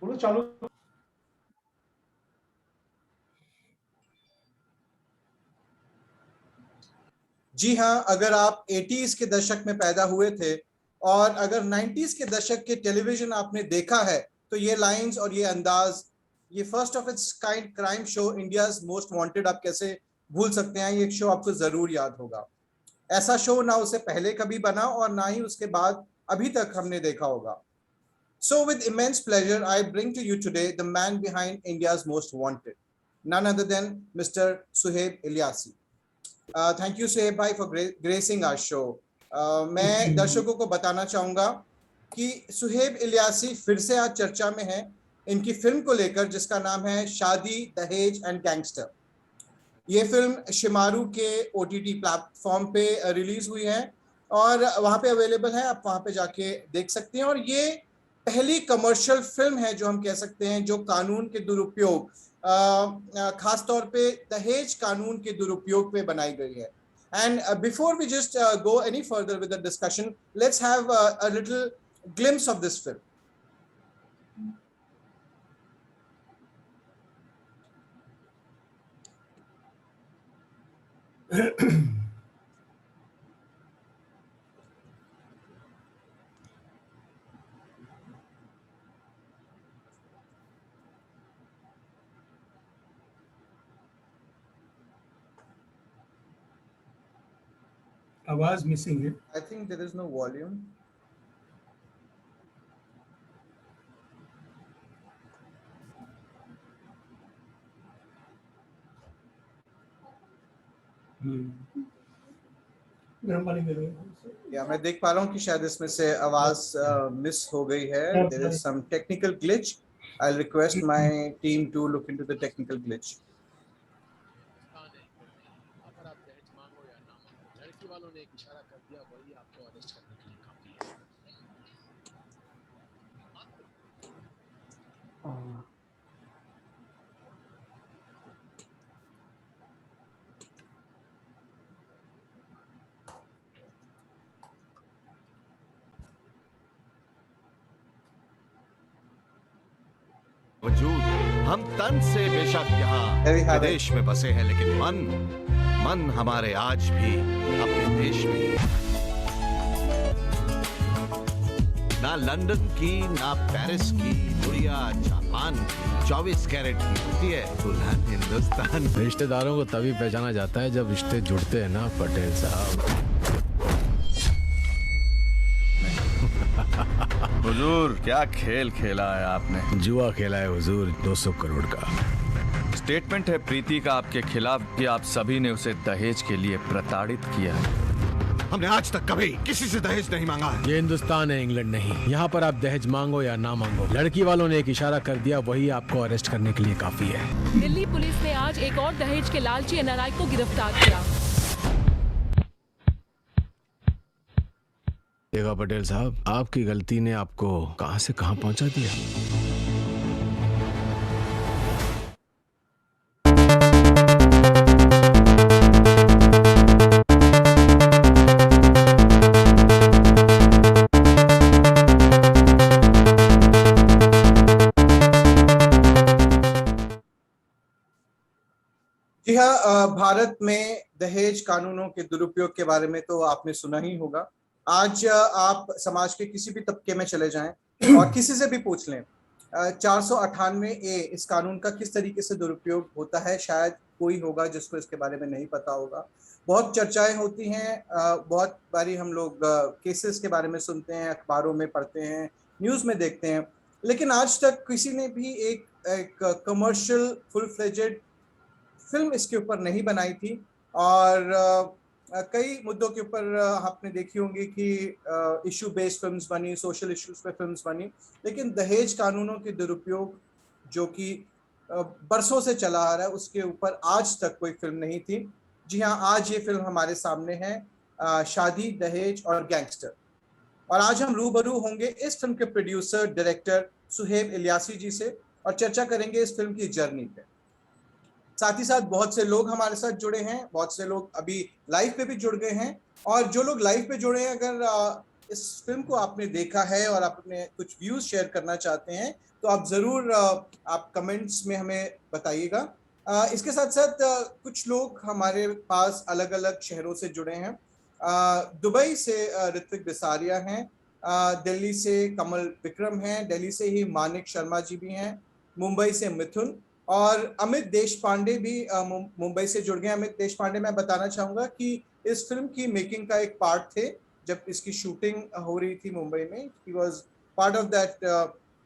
बोलो चालू। जी हाँ, अगर आप 80s के दशक में पैदा हुए थे और अगर 90s के दशक के टेलीविजन आपने देखा है तो ये लाइंस और ये अंदाज, ये first of its kind crime show India's most wanted आप कैसे भूल सकते हैं। ये शो आपको जरूर याद होगा। ऐसा शो ना उससे पहले कभी बना और ना ही उसके बाद अभी तक हमने देखा होगा। So with immense pleasure, I bring to you today the man behind India's Most Wanted, none other than Mr. Suhaib Ilyasi. Thank you Suhaib bhai for gracing our show. मैं दर्शकों को बताना चाहूंगा कि सुहेब इलियासी फिर से आज चर्चा में है इनकी फिल्म को लेकर जिसका नाम है शादी दहेज एंड गैंगस्टर। ये फिल्म शिमारू के OTT प्लेटफॉर्म पे रिलीज हुई है और वहां पे अवेलेबल है, आप वहां पे जाके देख सकते हैं। और ये पहली कमर्शियल फिल्म है जो हम कह सकते हैं जो कानून के दुरुपयोग, खास तौर पे दहेज कानून के दुरुपयोग पे बनाई गई है। And before we just go any further with the discussion, let's have a little glimpse of this film. आवाज मिसिंग है। I think there is no volume. या मैं देख पा रहा हूँ कि शायद इसमें से आवाज मिस हो गई है। There is some technical glitch. I'll request my team to look into the technical glitch. अगर आप दहेज मांगो या ना मांगो, लड़की वालों ने एक इशारा कर दिया, वही आपको अरेस्ट करने के लिए काफी है। वजूद हम तन से बेशक यहाँ देश में बसे हैं, लेकिन मन हमारे आज भी अपने देश में ही। ना लंदन की, ना पेरिस की, गुड़िया जापान की, 24 कैरेट की होती है दुल्हन हिंदुस्तान। रिश्तेदारों को तभी पहचाना जाता है जब रिश्ते जुड़ते हैं ना पटेल साहब। हुजूर क्या खेल खेला है आपने। जुआ खेला है हुजूर, 200 करोड़ का। स्टेटमेंट है प्रीति का आपके खिलाफ कि आप सभी ने उसे दहेज के लिए प्रताड़ित किया है। हमने आज तक कभी किसी से दहेज नहीं मांगा है। ये हिंदुस्तान है, इंग्लैंड नहीं। यहाँ पर आप दहेज मांगो या ना मांगो, लड़की वालों ने एक इशारा कर दिया, वही आपको अरेस्ट करने के लिए काफी है। दिल्ली पुलिस ने आज एक और दहेज के लालची एनआरआई को गिरफ्तार किया। देखा पटेल साहब, आपकी गलती ने आपको कहां से कहां पहुंचा दिया। जी हाँ, भारत में दहेज कानूनों के दुरुपयोग के बारे में तो आपने सुना ही होगा। आज आप समाज के किसी भी तबके में चले जाएं और किसी से भी पूछ लें, 498A इस कानून का किस तरीके से दुरुपयोग होता है, शायद कोई होगा जिसको इसके बारे में नहीं पता होगा। बहुत चर्चाएं होती हैं, बहुत बारी हम लोग केसेस के बारे में सुनते हैं, अखबारों में पढ़ते हैं, न्यूज़ में देखते हैं, लेकिन आज तक किसी ने भी एक कमर्शियल फुल फ्लेजेड फिल्म इसके ऊपर नहीं बनाई थी। और कई मुद्दों के ऊपर आपने देखी होंगी कि इशू बेस्ड फिल्म्स बनी, सोशल इश्यूज पे फिल्म्स बनी, लेकिन दहेज कानूनों के दुरुपयोग जो कि बरसों से चला आ रहा है उसके ऊपर आज तक कोई फिल्म नहीं थी। जी हाँ, आज ये फिल्म हमारे सामने है, शादी दहेज और गैंगस्टर। और आज हम रूबरू होंगे इस फिल्म के प्रोड्यूसर डायरेक्टर सुहेब इलियासी जी से और चर्चा करेंगे इस फिल्म की जर्नी पे। साथ ही साथ बहुत से लोग हमारे साथ जुड़े हैं, बहुत से लोग अभी लाइव पे भी जुड़ गए हैं। और जो लोग लाइव पे जुड़े हैं, अगर इस फिल्म को आपने देखा है और आप अपने कुछ व्यूज शेयर करना चाहते हैं तो आप जरूर आप कमेंट्स में हमें बताइएगा। इसके साथ साथ कुछ लोग हमारे पास अलग अलग शहरों से जुड़े हैं। दुबई से ऋत्विक बिसारिया हैं, दिल्ली से कमल विक्रम हैं, दिल्ली से ही मानिक शर्मा जी भी हैं, मुंबई से मिथुन और अमित देशपांडे भी मुंबई से जुड़ गए। अमित देशपांडे, मैं बताना चाहूंगा कि इस फिल्म की मेकिंग का एक पार्ट थे जब इसकी शूटिंग हो रही थी मुंबई में। He was part of that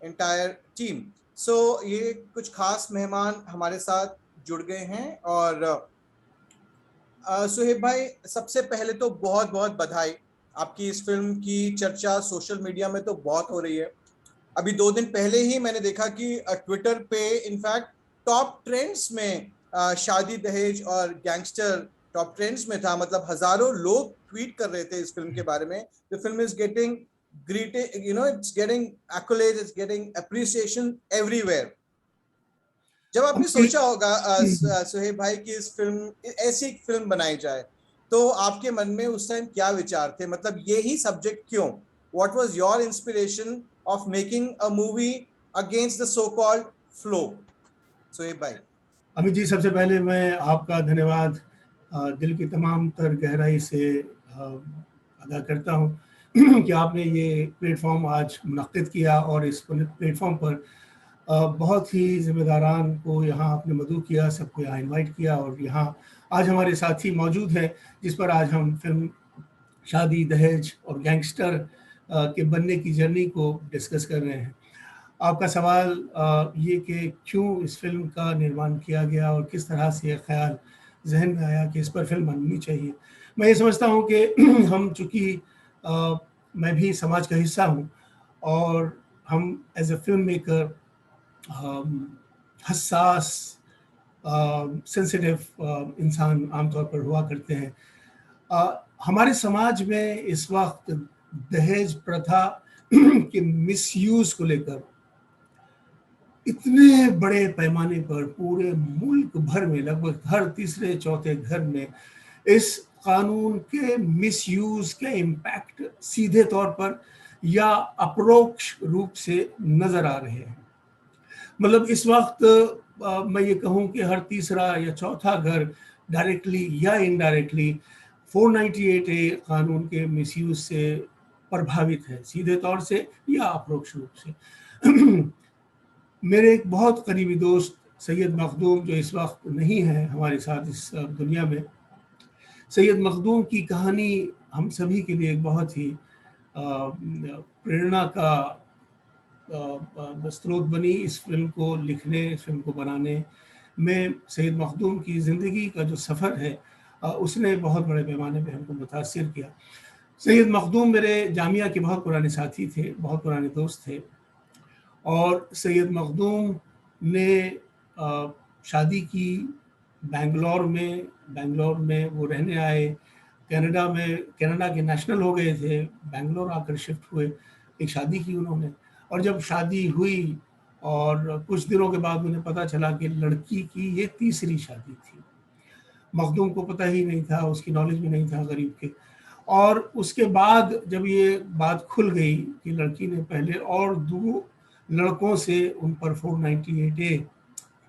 entire team. So ये कुछ खास मेहमान हमारे साथ जुड़ गए हैं। और सुहेब भाई, सबसे पहले तो बहुत बहुत बधाई। आपकी इस फिल्म की चर्चा सोशल मीडिया में तो बहुत हो रही है। अभी 2 दिन पहले ही मैंने देखा कि ट्विटर पे इनफैक्ट टॉप ट्रेंड्स में शादी दहेज और गैंगस्टर टॉप ट्रेंड्स में था। मतलब हजारों लोग ट्वीट कर रहे थे इस फिल्म के बारे में। The film is getting greeted, it's getting accolades, it's getting appreciation everywhere. जब आपने सोचा होगा सुहेब भाई कि इस फिल्म ऐसी एक फिल्म बनाई जाए तो आपके मन में उस टाइम क्या विचार थे? मतलब यही सब्जेक्ट क्यों? What was your inspiration of making a movie against the so-called flow? Suhaib भाई। अमित जी, सबसे पहले मैं आपका धन्यवाद दिल की तमाम तर गहराई से अदा करता हूँ कि आपने ये प्लेटफॉर्म आज मुनक्किद किया और इस प्लेटफॉर्म पर बहुत ही जिम्मेदारान को यहाँ आपने मदऊ किया, सबको यहाँ इनवाइट किया और यहाँ आज हमारे साथी मौजूद हैं जिस पर आज हम फिल्म शादी दहेज और गैंगस्टर के बनने की जर्नी को डिस्कस कर रहे हैं। आपका सवाल ये कि क्यों इस फिल्म का निर्माण किया गया और किस तरह से ख्याल जहन में आया कि इस पर फिल्म बननी चाहिए। मैं ये समझता हूँ कि हम चूँकि मैं भी समाज का हिस्सा हूँ और हम एज ए फिल्म मेकर हसास सेंसिटिव इंसान आमतौर पर हुआ करते हैं। हमारे समाज में इस वक्त दहेज प्रथा के मिसयूज को लेकर इतने बड़े पैमाने पर पूरे मुल्क भर में लगभग हर तीसरे चौथे घर में इस कानून के मिसयूज के इम्पैक्ट सीधे तौर पर या अपरोक्ष रूप से नजर आ रहे हैं। मतलब इस वक्त मैं ये कहूँ कि हर तीसरा या चौथा घर डायरेक्टली या इनडायरेक्टली 498A कानून के मिसयूज से प्रभावित है, सीधे तौर से या अपरोक्ष रूप से। मेरे एक बहुत करीबी दोस्त सैयद मखदूम, जो इस वक्त नहीं है हमारे साथ इस दुनिया में, सैयद मखदूम की कहानी हम सभी के लिए एक बहुत ही प्रेरणा का स्रोत बनी। इस फिल्म को लिखने, इस फिल्म को बनाने में सैयद मखदूम की ज़िंदगी का जो सफ़र है उसने बहुत बड़े पैमाने पे हमको मुतासिर किया। सैयद मखदूम मेरे जामिया के बहुत पुराने साथी थे, बहुत पुराने दोस्त थे और सैयद मखदूम ने शादी की बेंगलोर में वो रहने आए। कनाडा के नेशनल हो गए थे, बेंगलोर आकर शिफ्ट हुए, एक शादी की उन्होंने। और जब शादी हुई और कुछ दिनों के बाद उन्हें पता चला कि लड़की की ये तीसरी शादी थी। मखदूम को पता ही नहीं था, उसकी नॉलेज भी नहीं था गरीब के। और उसके बाद जब ये बात खुल गई कि लड़की ने पहले और 2 लड़कों से उन पर 498A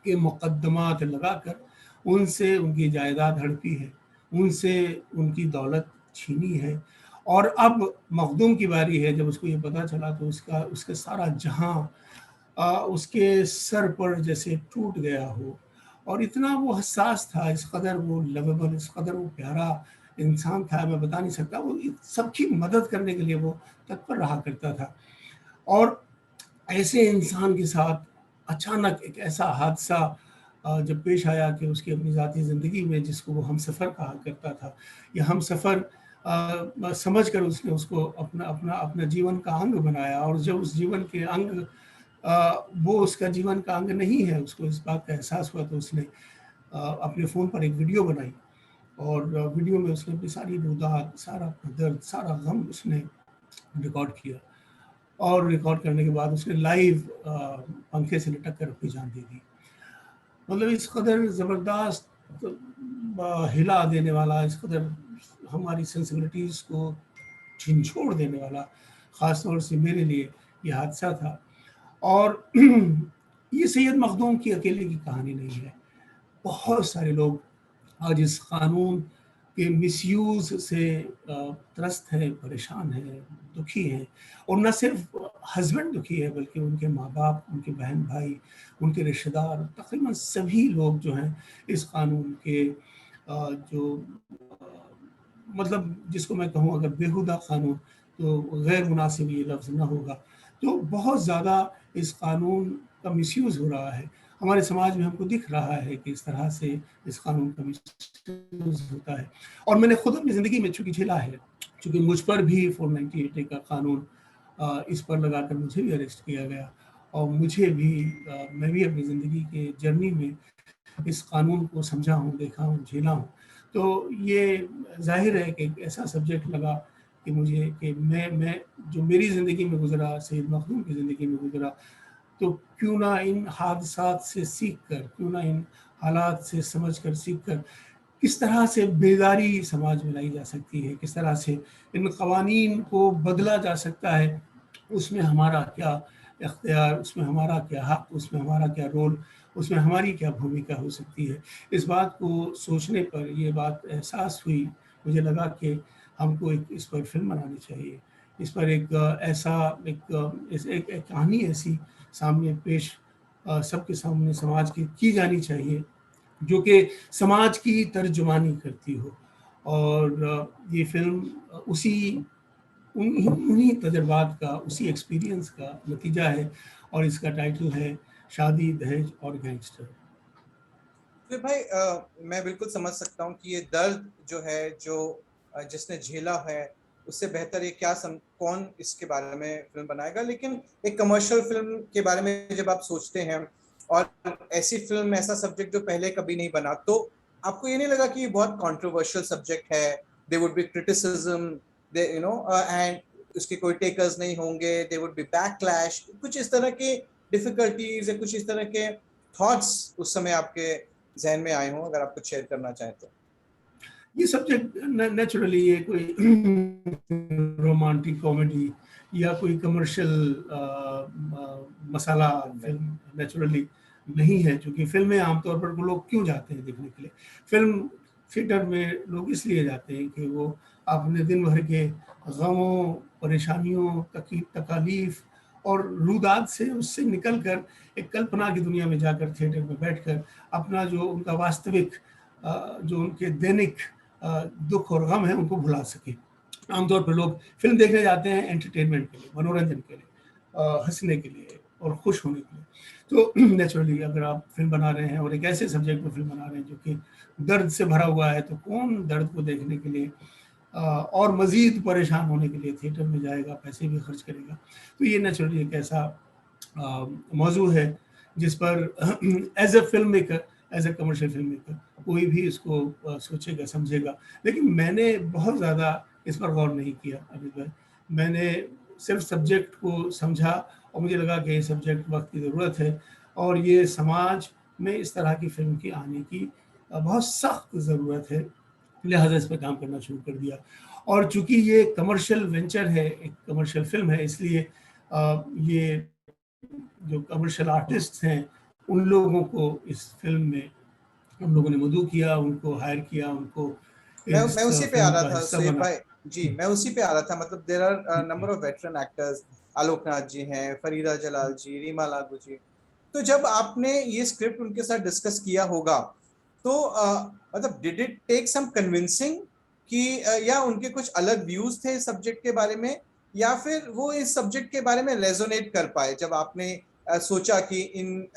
के मुकदमात लगाकर उनसे उनकी जायदाद हड़पी है, उनसे उनकी दौलत छीनी है। और अब मखदूम की बारी है, जब उसको ये पता चला तो उसका सारा जहां उसके सर पर जैसे टूट गया हो। और इतना वो हसास था, इस कदर वो लवेबल, इस कदर वो प्यारा इंसान था, मैं बता नहीं सकता। वो सबकी मदद करने के लिए वो तत्पर रहा करता था। और ऐसे इंसान के साथ अचानक एक ऐसा हादसा जब पेश आया कि उसकी अपनी ज़ाती ज़िंदगी में, जिसको वो हमसफ़र कहा करता था, या हमसफ़र समझकर उसने उसको अपना जीवन का अंग बनाया। और जब उस जीवन के अंग वो उसका जीवन का अंग नहीं है, उसको इस बात का एहसास हुआ, तो उसने अपने फ़ोन पर एक वीडियो बनाई और वीडियो में उसने अपनी सारी रुदात, सारा दर्द, सारा गम उसने रिकॉर्ड किया। और रिकॉर्ड करने के बाद उसने लाइव पंखे से लटक कर अपनी जान दे दी। मतलब इस कदर ज़बरदस्त हिला देने वाला, इस कदर हमारी सेंसिबिलिटीज़ को झिंझोड़ देने वाला, ख़ास तौर से मेरे लिए ये हादसा था। और ये सैयद मखदूम की अकेले की कहानी नहीं है। बहुत सारे लोग आज इस कानून के मिसयूज़ से त्रस्त हैं, परेशान हैं, दुखी हैं। और न सिर्फ हस्बैंड दुखी है, बल्कि उनके माँ-बाप, उनके बहन-भाई, उनके रिश्तेदार, तकरीबन सभी लोग जो हैं इस कानून के जो मतलब जिसको मैं कहूँ अगर बेहुदा कानून, तो गैर मुनासिब ये लफ्ज़ ना होगा। तो बहुत ज़्यादा इस कानून का मिसयूज़ हो रहा है। हमारे समाज में हमको दिख रहा है कि इस तरह से इस कानून का मिसयूज़ होता है। और मैंने खुद अपनी ज़िंदगी में चूँकि झेला है, चूँकि मुझ पर भी 498 का कानून इस पर लगाकर मुझे भी अरेस्ट किया गया, और मुझे भी मैं भी अपनी ज़िंदगी के जर्नी में इस कानून को समझा हूँ, देखा हूँ, झेला हूँ। तो ये ज़ाहिर है कि एक ऐसा सब्जेक्ट लगा कि मुझे कि मैं जो मेरी ज़िंदगी में गुज़रा, सैयद मखदूम की ज़िंदगी में गुज़रा, तो क्यों ना इन हादसात से सीख कर, क्यों ना इन हालात से समझ कर, सीख कर किस तरह से बेदारी समाज में लाई जा सकती है, किस तरह से इन कवानीन को बदला जा सकता है, उसमें हमारा क्या इख्तियार, उसमें हमारा क्या हक़, उसमें हमारा क्या रोल, उसमें हमारी क्या भूमिका हो सकती है। इस बात को सोचने पर ये बात एहसास हुई, मुझे लगा कि हमको एक इस पर फ़िल्म बनानी चाहिए। इस पर एक एक कहानी ऐसी सामने पेश सबके सामने समाज की जानी चाहिए, जो कि समाज की तर्जुमानी करती हो। और ये फ़िल्म उन्हीं तजुर्बात का, उसी एक्सपीरियंस का नतीजा है, और इसका टाइटल है शादी, दहेज और गैंगस्टर। तो भाई मैं बिल्कुल समझ सकता हूँ कि ये दर्द जो है, जो जिसने झेला है, उससे बेहतर ये कौन इसके बारे में फिल्म बनाएगा। लेकिन एक कमर्शियल फिल्म के बारे में जब आप सोचते हैं, और ऐसी फिल्म, ऐसा सब्जेक्ट जो पहले कभी नहीं बना, तो आपको ये नहीं लगा कि ये बहुत कंट्रोवर्शियल सब्जेक्ट है, there would be criticism, they and उसके कोई टेकर्स नहीं होंगे, देयर वुड बी बैकलैश, कुछ इस तरह के डिफिकल्टीज या कुछ इस तरह के थॉट्स उस समय आपके ज़हन में आए हों, अगर आप कुछ शेयर करना चाहें तो? ये सब्जेक्ट नेचुरली ये कोई रोमांटिक कॉमेडी या कोई कमर्शियल मसाला फिल्म नेचुरली नहीं है, क्योंकि फिल्में आमतौर पर लोग क्यों जाते हैं देखने के लिए? फिल्म थिएटर में लोग इसलिए जाते हैं कि वो अपने दिन भर के गमों, परेशानियों, तकालीफ और रुदात से उससे निकल कर एक कल्पना की दुनिया में जाकर थिएटर में बैठकर अपना जो उनका वास्तविक जो उनके दैनिक दुख और गम है उनको भुला सके। आमतौर पर लोग फिल्म देखने जाते हैं एंटरटेनमेंट के लिए, मनोरंजन के लिए, हंसने के लिए और खुश होने के लिए। तो नेचुरली अगर आप फिल्म बना रहे हैं और एक ऐसे सब्जेक्ट पर फिल्म बना रहे हैं जो कि दर्द से भरा हुआ है, तो कौन दर्द को देखने के लिए और मज़ीद परेशान होने के लिए थिएटर में जाएगा, पैसे भी खर्च करेगा। तो ये नेचुरली एक ऐसा मौजू है जिस पर as a film maker, as a commercial film maker कोई भी इसको सोचेगा, समझेगा। लेकिन मैंने बहुत ज़्यादा इस पर गौर नहीं किया अभी तक। मैंने सिर्फ सब्जेक्ट को समझा और मुझे लगा कि ये सब्जेक्ट वक्त की ज़रूरत है और ये समाज में इस तरह की फिल्म की आने की बहुत सख्त ज़रूरत है, लिहाजा इस पर काम करना शुरू कर दिया। और चूँकि ये कमर्शियल वेंचर है, एक कमर्शियल फिल्म है, इसलिए ये जो कमर्शियल आर्टिस्ट हैं उन लोगों को इस फिल्म में हम लोगों ने मदऊ किया, उनको हायर किया, उनको मैं उसी पे आ रहा था सुहेब भाई जी, मैं उसी पे आ रहा था। मतलब there are number of veteran actors, Aloknath ji हैं, फरीदा जलाल जी, रीमा लागू जी। तो जब आपने ये स्क्रिप्ट उनके साथ डिस्कस किया होगा, तो मतलब did it take some convincing कि या उनके कुछ अलग व्यूज थे इस सब्जेक्ट के बारे में, या फिर वो इस सब्जेक्ट के बारे में रेजोनेट कर पाए जब आपने सोचा कि इन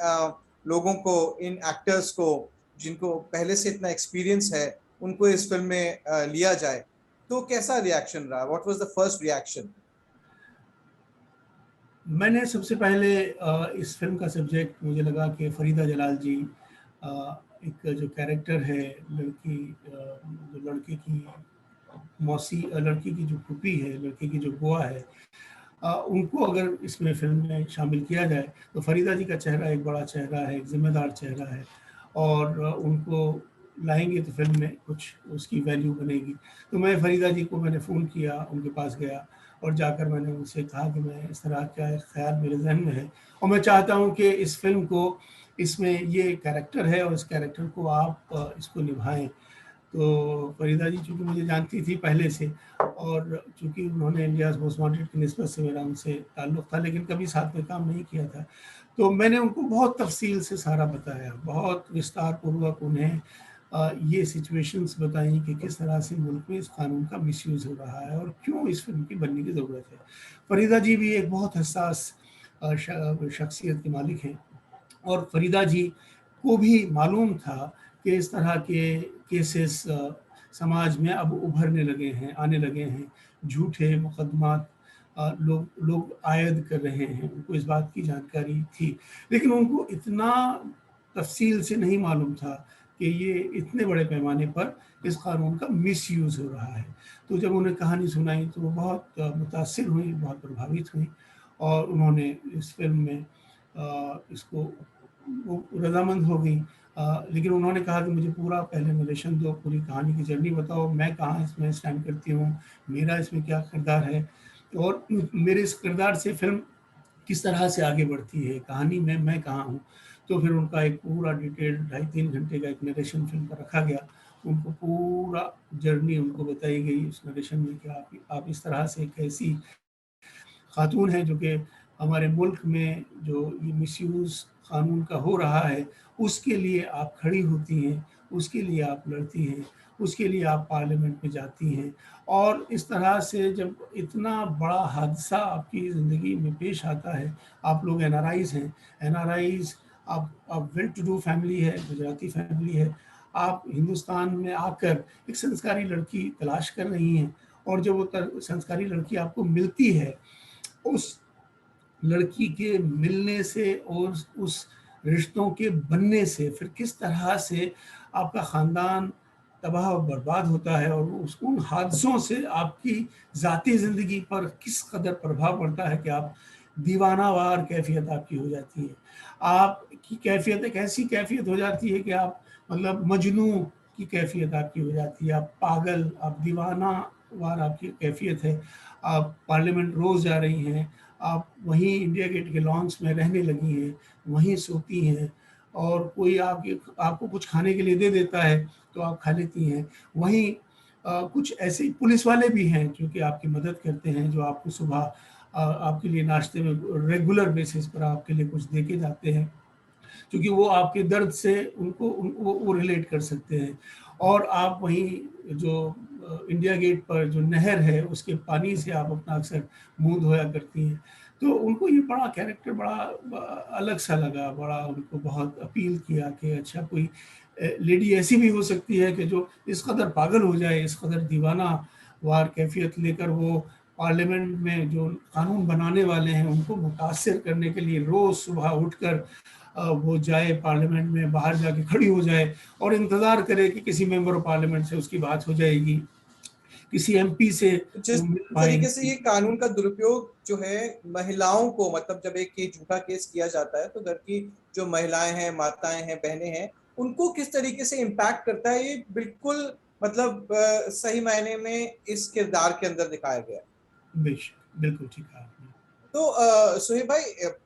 लोगों को, इन एक्टर्स को जिनको पहले से इतना एक्सपीरियंस है, उनको इस फिल्म में लिया जाए? तो कैसा रिएक्शन रहा? What was the first reaction? मैंने सबसे पहले इस फिल्म का सब्जेक्ट, मुझे लगा कि फरीदा जलाल जी एक जो कैरेक्टर है, लड़की जो लड़के की मौसी, लड़की की जो फूफी है, लड़के की जो बुआ है, उनको अगर इसमें फिल्म में शामिल किया जाए तो फरीदा जी का चेहरा एक बड़ा चेहरा है, एक जिम्मेदार चेहरा है, और उनको लाएंगे तो फिल्म में कुछ उसकी वैल्यू बनेगी। तो मैं फरीदा जी को मैंने फ़ोन किया, उनके पास गया और जाकर मैंने उनसे कहा कि मैं इस तरह का एक ख्याल मेरे जहन में है और मैं चाहता हूँ कि इस फिल्म को, इसमें ये कैरेक्टर है और इस कैरेक्टर को आप इसको निभाएं। तो फरीदा जी चूँकि मुझे जानती थी पहले से और चूँकि उन्होंने इंडियाज़ मोस्ट वांटेड की निस्बत से मेरा उनसे ताल्लुक़ था, लेकिन कभी साथ में काम नहीं किया था, तो मैंने उनको बहुत तफसील से सारा बताया, बहुत विस्तार पूर्वक उन्हें ये सिचुएशंस बताई कि किस तरह से मुल्क में इस कानून का मिसयूज़ हो रहा है और क्यों इस फिल्म की बनने की ज़रूरत है। फरीदा जी भी एक बहुत हसास शख्सियत के मालिक हैं और फरीदा जी को भी मालूम था कि इस तरह के केसेस समाज में अब उभरने लगे हैं, आने लगे हैं, झूठे मुकदमात लोग आयद कर रहे हैं, उनको इस बात की जानकारी थी, लेकिन उनको इतना तफसील से नहीं मालूम था कि ये इतने बड़े पैमाने पर इस कानून का मिसयूज़ हो रहा है। तो जब उन्हें कहानी सुनाई तो वो बहुत मुतासिर हुई, बहुत प्रभावित हुई और उन्होंने इस फिल्म में इसको वो रज़ामंद हो गई। लेकिन उन्होंने कहा कि मुझे पूरा पहले नरेशन दो, पूरी कहानी की जर्नी बताओ, मैं कहाँ इसमें स्टैंड करती हूँ, मेरा इसमें क्या किरदार है और मेरे इस किरदार से फिल्म किस तरह से आगे बढ़ती है, कहानी में मैं कहाँ हूँ। तो फिर उनका एक पूरा डिटेल 2.5-3 घंटे का एक नरेशन फिल्म पर रखा गया, उनको पूरा जर्नी उनको बताई गई उस नरेशन में कि आप इस तरह से एक ऐसी खातून हैं जो कि हमारे मुल्क में जो ये मिसयूज़ कानून का हो रहा है उसके लिए आप खड़ी होती हैं, उसके लिए आप लड़ती हैं, उसके लिए आप पार्लियामेंट में जाती हैं और इस तरह से जब इतना बड़ा हादसा आपकी ज़िंदगी में पेश आता है, आप लोग एनआरआईज़ हैं, एनआरआईज़ आप वेल टू डू फैमिली है, गुजराती फैमिली है, आप हिंदुस्तान में आकर एक संस्कारी लड़की तलाश कर रही हैं और जब वो संस्कारी लड़की आपको मिलती है, उस लड़की के मिलने से और उस रिश्तों के बनने से फिर किस तरह से आपका ख़ानदान तबाह और बर्बाद होता है और उन हादसों से आपकी ज़ाती ज़िंदगी पर किस कदर प्रभाव पड़ता है कि आप दीवानावार कैफियत आपकी हो जाती है। आपकी कैफियत एक ऐसी कैफियत हो जाती है कि आप मतलब मजनू की कैफियत आपकी हो जाती है, आप पागल, आप दीवानावार आपकी कैफियत है। आप पार्लियामेंट रोज़ जा रही हैं, आप वहीं इंडिया गेट के लॉन्स में रहने लगी हैं, वहीं सोती हैं और कोई आपको कुछ खाने के लिए दे देता है तो आप खा लेती हैं। वहीं कुछ ऐसे पुलिस वाले भी हैं जो कि आपकी मदद करते हैं, जो आपको सुबह आपके लिए नाश्ते में रेगुलर बेसिस पर आपके लिए कुछ दे के जाते हैं, क्योंकि वो आपके दर्द से वो रिलेट कर सकते हैं। और आप वहीं जो इंडिया गेट पर जो नहर है उसके पानी से आप अपना अक्सर मुँह धोया करती हैं। तो उनको ये बड़ा कैरेक्टर बड़ा अलग सा लगा, बड़ा उनको बहुत अपील किया कि अच्छा कोई लेडी ऐसी भी हो सकती है कि जो इस कदर पागल हो जाए, इस कदर दीवाना वार कैफियत लेकर वो पार्लियामेंट में जो कानून बनाने वाले हैं उनको मुतासिर करने के लिए रोज़ सुबह उठकर वो जाए पार्लियामेंट में, बाहर जाके खड़ी हो जाए और इंतज़ार करे कि किसी मेंबर ऑफ पार्लियामेंट से उसकी बात हो जाएगी, किसी एमपी से जिस तरीके से ये कानून का दुरुपयोग जो है महिलाओं को, मतलब जब एक ये झूठा केस किया जाता है तो घर की जो महिलाएं हैं, माताएं हैं, बहनें हैं, उनको किस तरीके से इम्पैक्ट करता है, ये बिल्कुल मतलब सही मायने में इस किरदार के अंदर दिखाया गया है। बेशक, बिल्कुल ठीक कहा आपने। तो सुहेब भाई,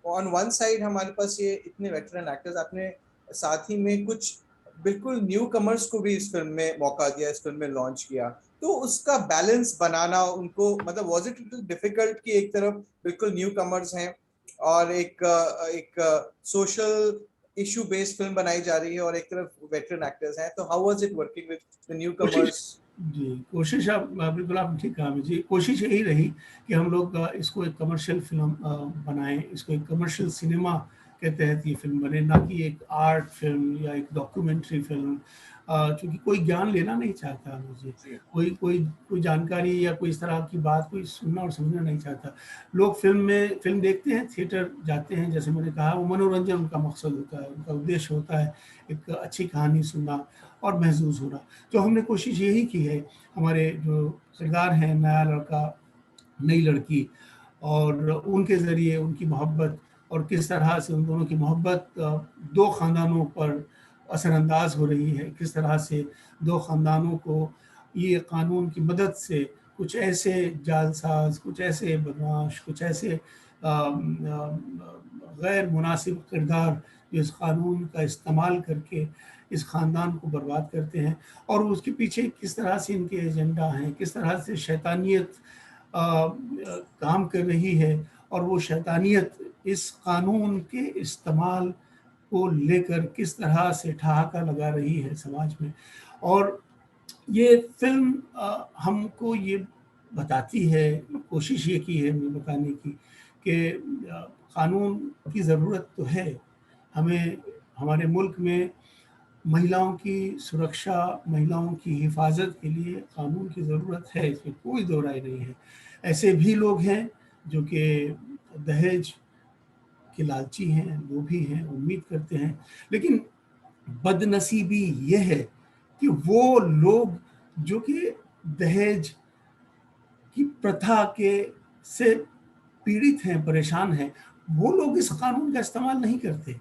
ऑन वन साइड हमारे पास ये इतने वेटरन एक्टर्स, आपने साथ ही में कुछ बिल्कुल न्यू कमर्स को भी इस फिल्म में मौका दिया, इस फिल्म में लॉन्च किया, तो उसका बैलेंस बनाना उनको, मतलब वाज इट डिफिकल्ट कि एक तरफ बिल्कुल न्यू कमर्स हैं और एक सोशल इशू बेस्ड फिल्म बनाई जा रही है और एक तरफ वेटरन एक्टर्स हैं, तो how was it working with the newcomers? जी, कोशिश बिल्कुल आपने ठीक कहा जी, कोशिश यही रही कि हम लोग इसको एक कमर्शियल फिल्म बनाएं, इसको एक कमर्शियल सिनेमा के तहत ये फिल्म बने, ना कि एक आर्ट फिल्म या एक डॉक्यूमेंट्री फिल्म। क्योंकि कोई ज्ञान लेना नहीं चाहता मुझे, कोई जानकारी या कोई इस तरह की बात कोई सुनना और समझना नहीं चाहता। लोग फिल्म देखते हैं, थिएटर जाते हैं, जैसे मैंने कहा वो मनोरंजन उनका मकसद होता है, उनका उद्देश्य होता है एक अच्छी कहानी सुनना और महसूस होना। तो हमने कोशिश यही की है, हमारे जो किरदार हैं, नया लड़का नई लड़की, और उनके ज़रिए उनकी मोहब्बत और किस तरह से उन दोनों की मोहब्बत दो ख़ानदानों पर असरअंदाज हो रही है, किस तरह से दो ख़ानदानों को ये कानून की मदद से कुछ ऐसे जालसाज, कुछ ऐसे बदमाश, कुछ ऐसे गैर मुनासिब किरदार जो इस कानून का इस्तेमाल करके इस ख़ानदान को बर्बाद करते हैं, और उसके पीछे किस तरह से इनके एजेंडा हैं, किस तरह से शैतानियत काम कर रही है, और वो शैतानियत इस कानून के इस्तेमाल को लेकर किस तरह से ठहाका लगा रही है समाज में। और ये फिल्म हमको ये बताती है, कोशिश ये की है बताने की कि कानून की ज़रूरत तो है, हमें हमारे मुल्क में महिलाओं की सुरक्षा, महिलाओं की हिफाजत के लिए कानून की ज़रूरत है, इसमें कोई दो राय नहीं है। ऐसे भी लोग हैं जो कि दहेज के लालची हैं, लोभी हैं, उम्मीद करते हैं, लेकिन बदनसीबी ये है कि वो लोग जो कि दहेज की प्रथा के से पीड़ित हैं, परेशान हैं, वो लोग इस कानून का इस्तेमाल नहीं करते।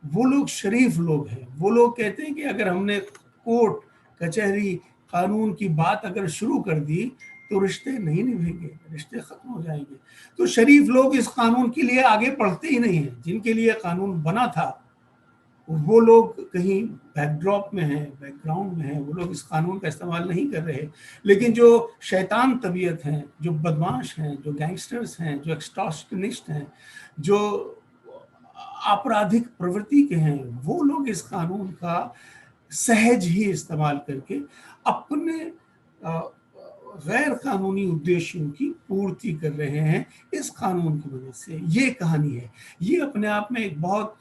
वो लोग शरीफ लोग हैं, वो लोग कहते हैं कि अगर हमने कोर्ट कचहरी कानून की बात अगर शुरू कर दी तो रिश्ते नहीं निभेंगे, रिश्ते खत्म हो जाएंगे। तो शरीफ लोग इस कानून के लिए आगे बढ़ते ही नहीं हैं। जिनके लिए कानून बना था वो लोग कहीं बैकड्रॉप में हैं, बैकग्राउंड में हैं, वो लोग इस कानून का इस्तेमाल नहीं कर रहे। लेकिन जो शैतान तबीयत हैं, जो बदमाश हैं, जो गैंगस्टर्स हैं, जो एक्सटॉर्शनिस्ट हैं, जो आपराधिक प्रवृत्ति के हैं, वो लोग इस कानून का सहज ही इस्तेमाल करके अपने गैर कानूनी उद्देश्यों की पूर्ति कर रहे हैं इस कानून की वजह से। ये कहानी है, ये अपने आप में एक बहुत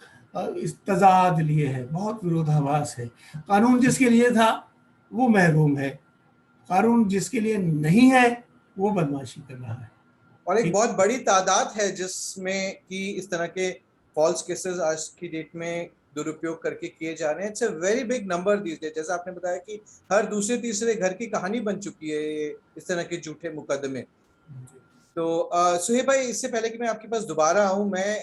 इस तजाद लिए है, बहुत विरोधाभास है। कानून जिसके लिए था वो महरूम है, कानून जिसके लिए नहीं है वो बदमाशी कर रहा है। और एक बहुत बड़ी तादाद है जिसमें कि इस तरह के फॉल्स केसेस आज की डेट में दुरुपयोग करके किए जा रहे हैं। It's a very big number these days. जैसा आपने बताया कि हर दूसरे तीसरे घर की कहानी बन चुकी है ये इस तरह के झूठे मुकदमे। तो सुहेब भाई, इससे पहले कि मैं आपके पास दोबारा आऊं, मैं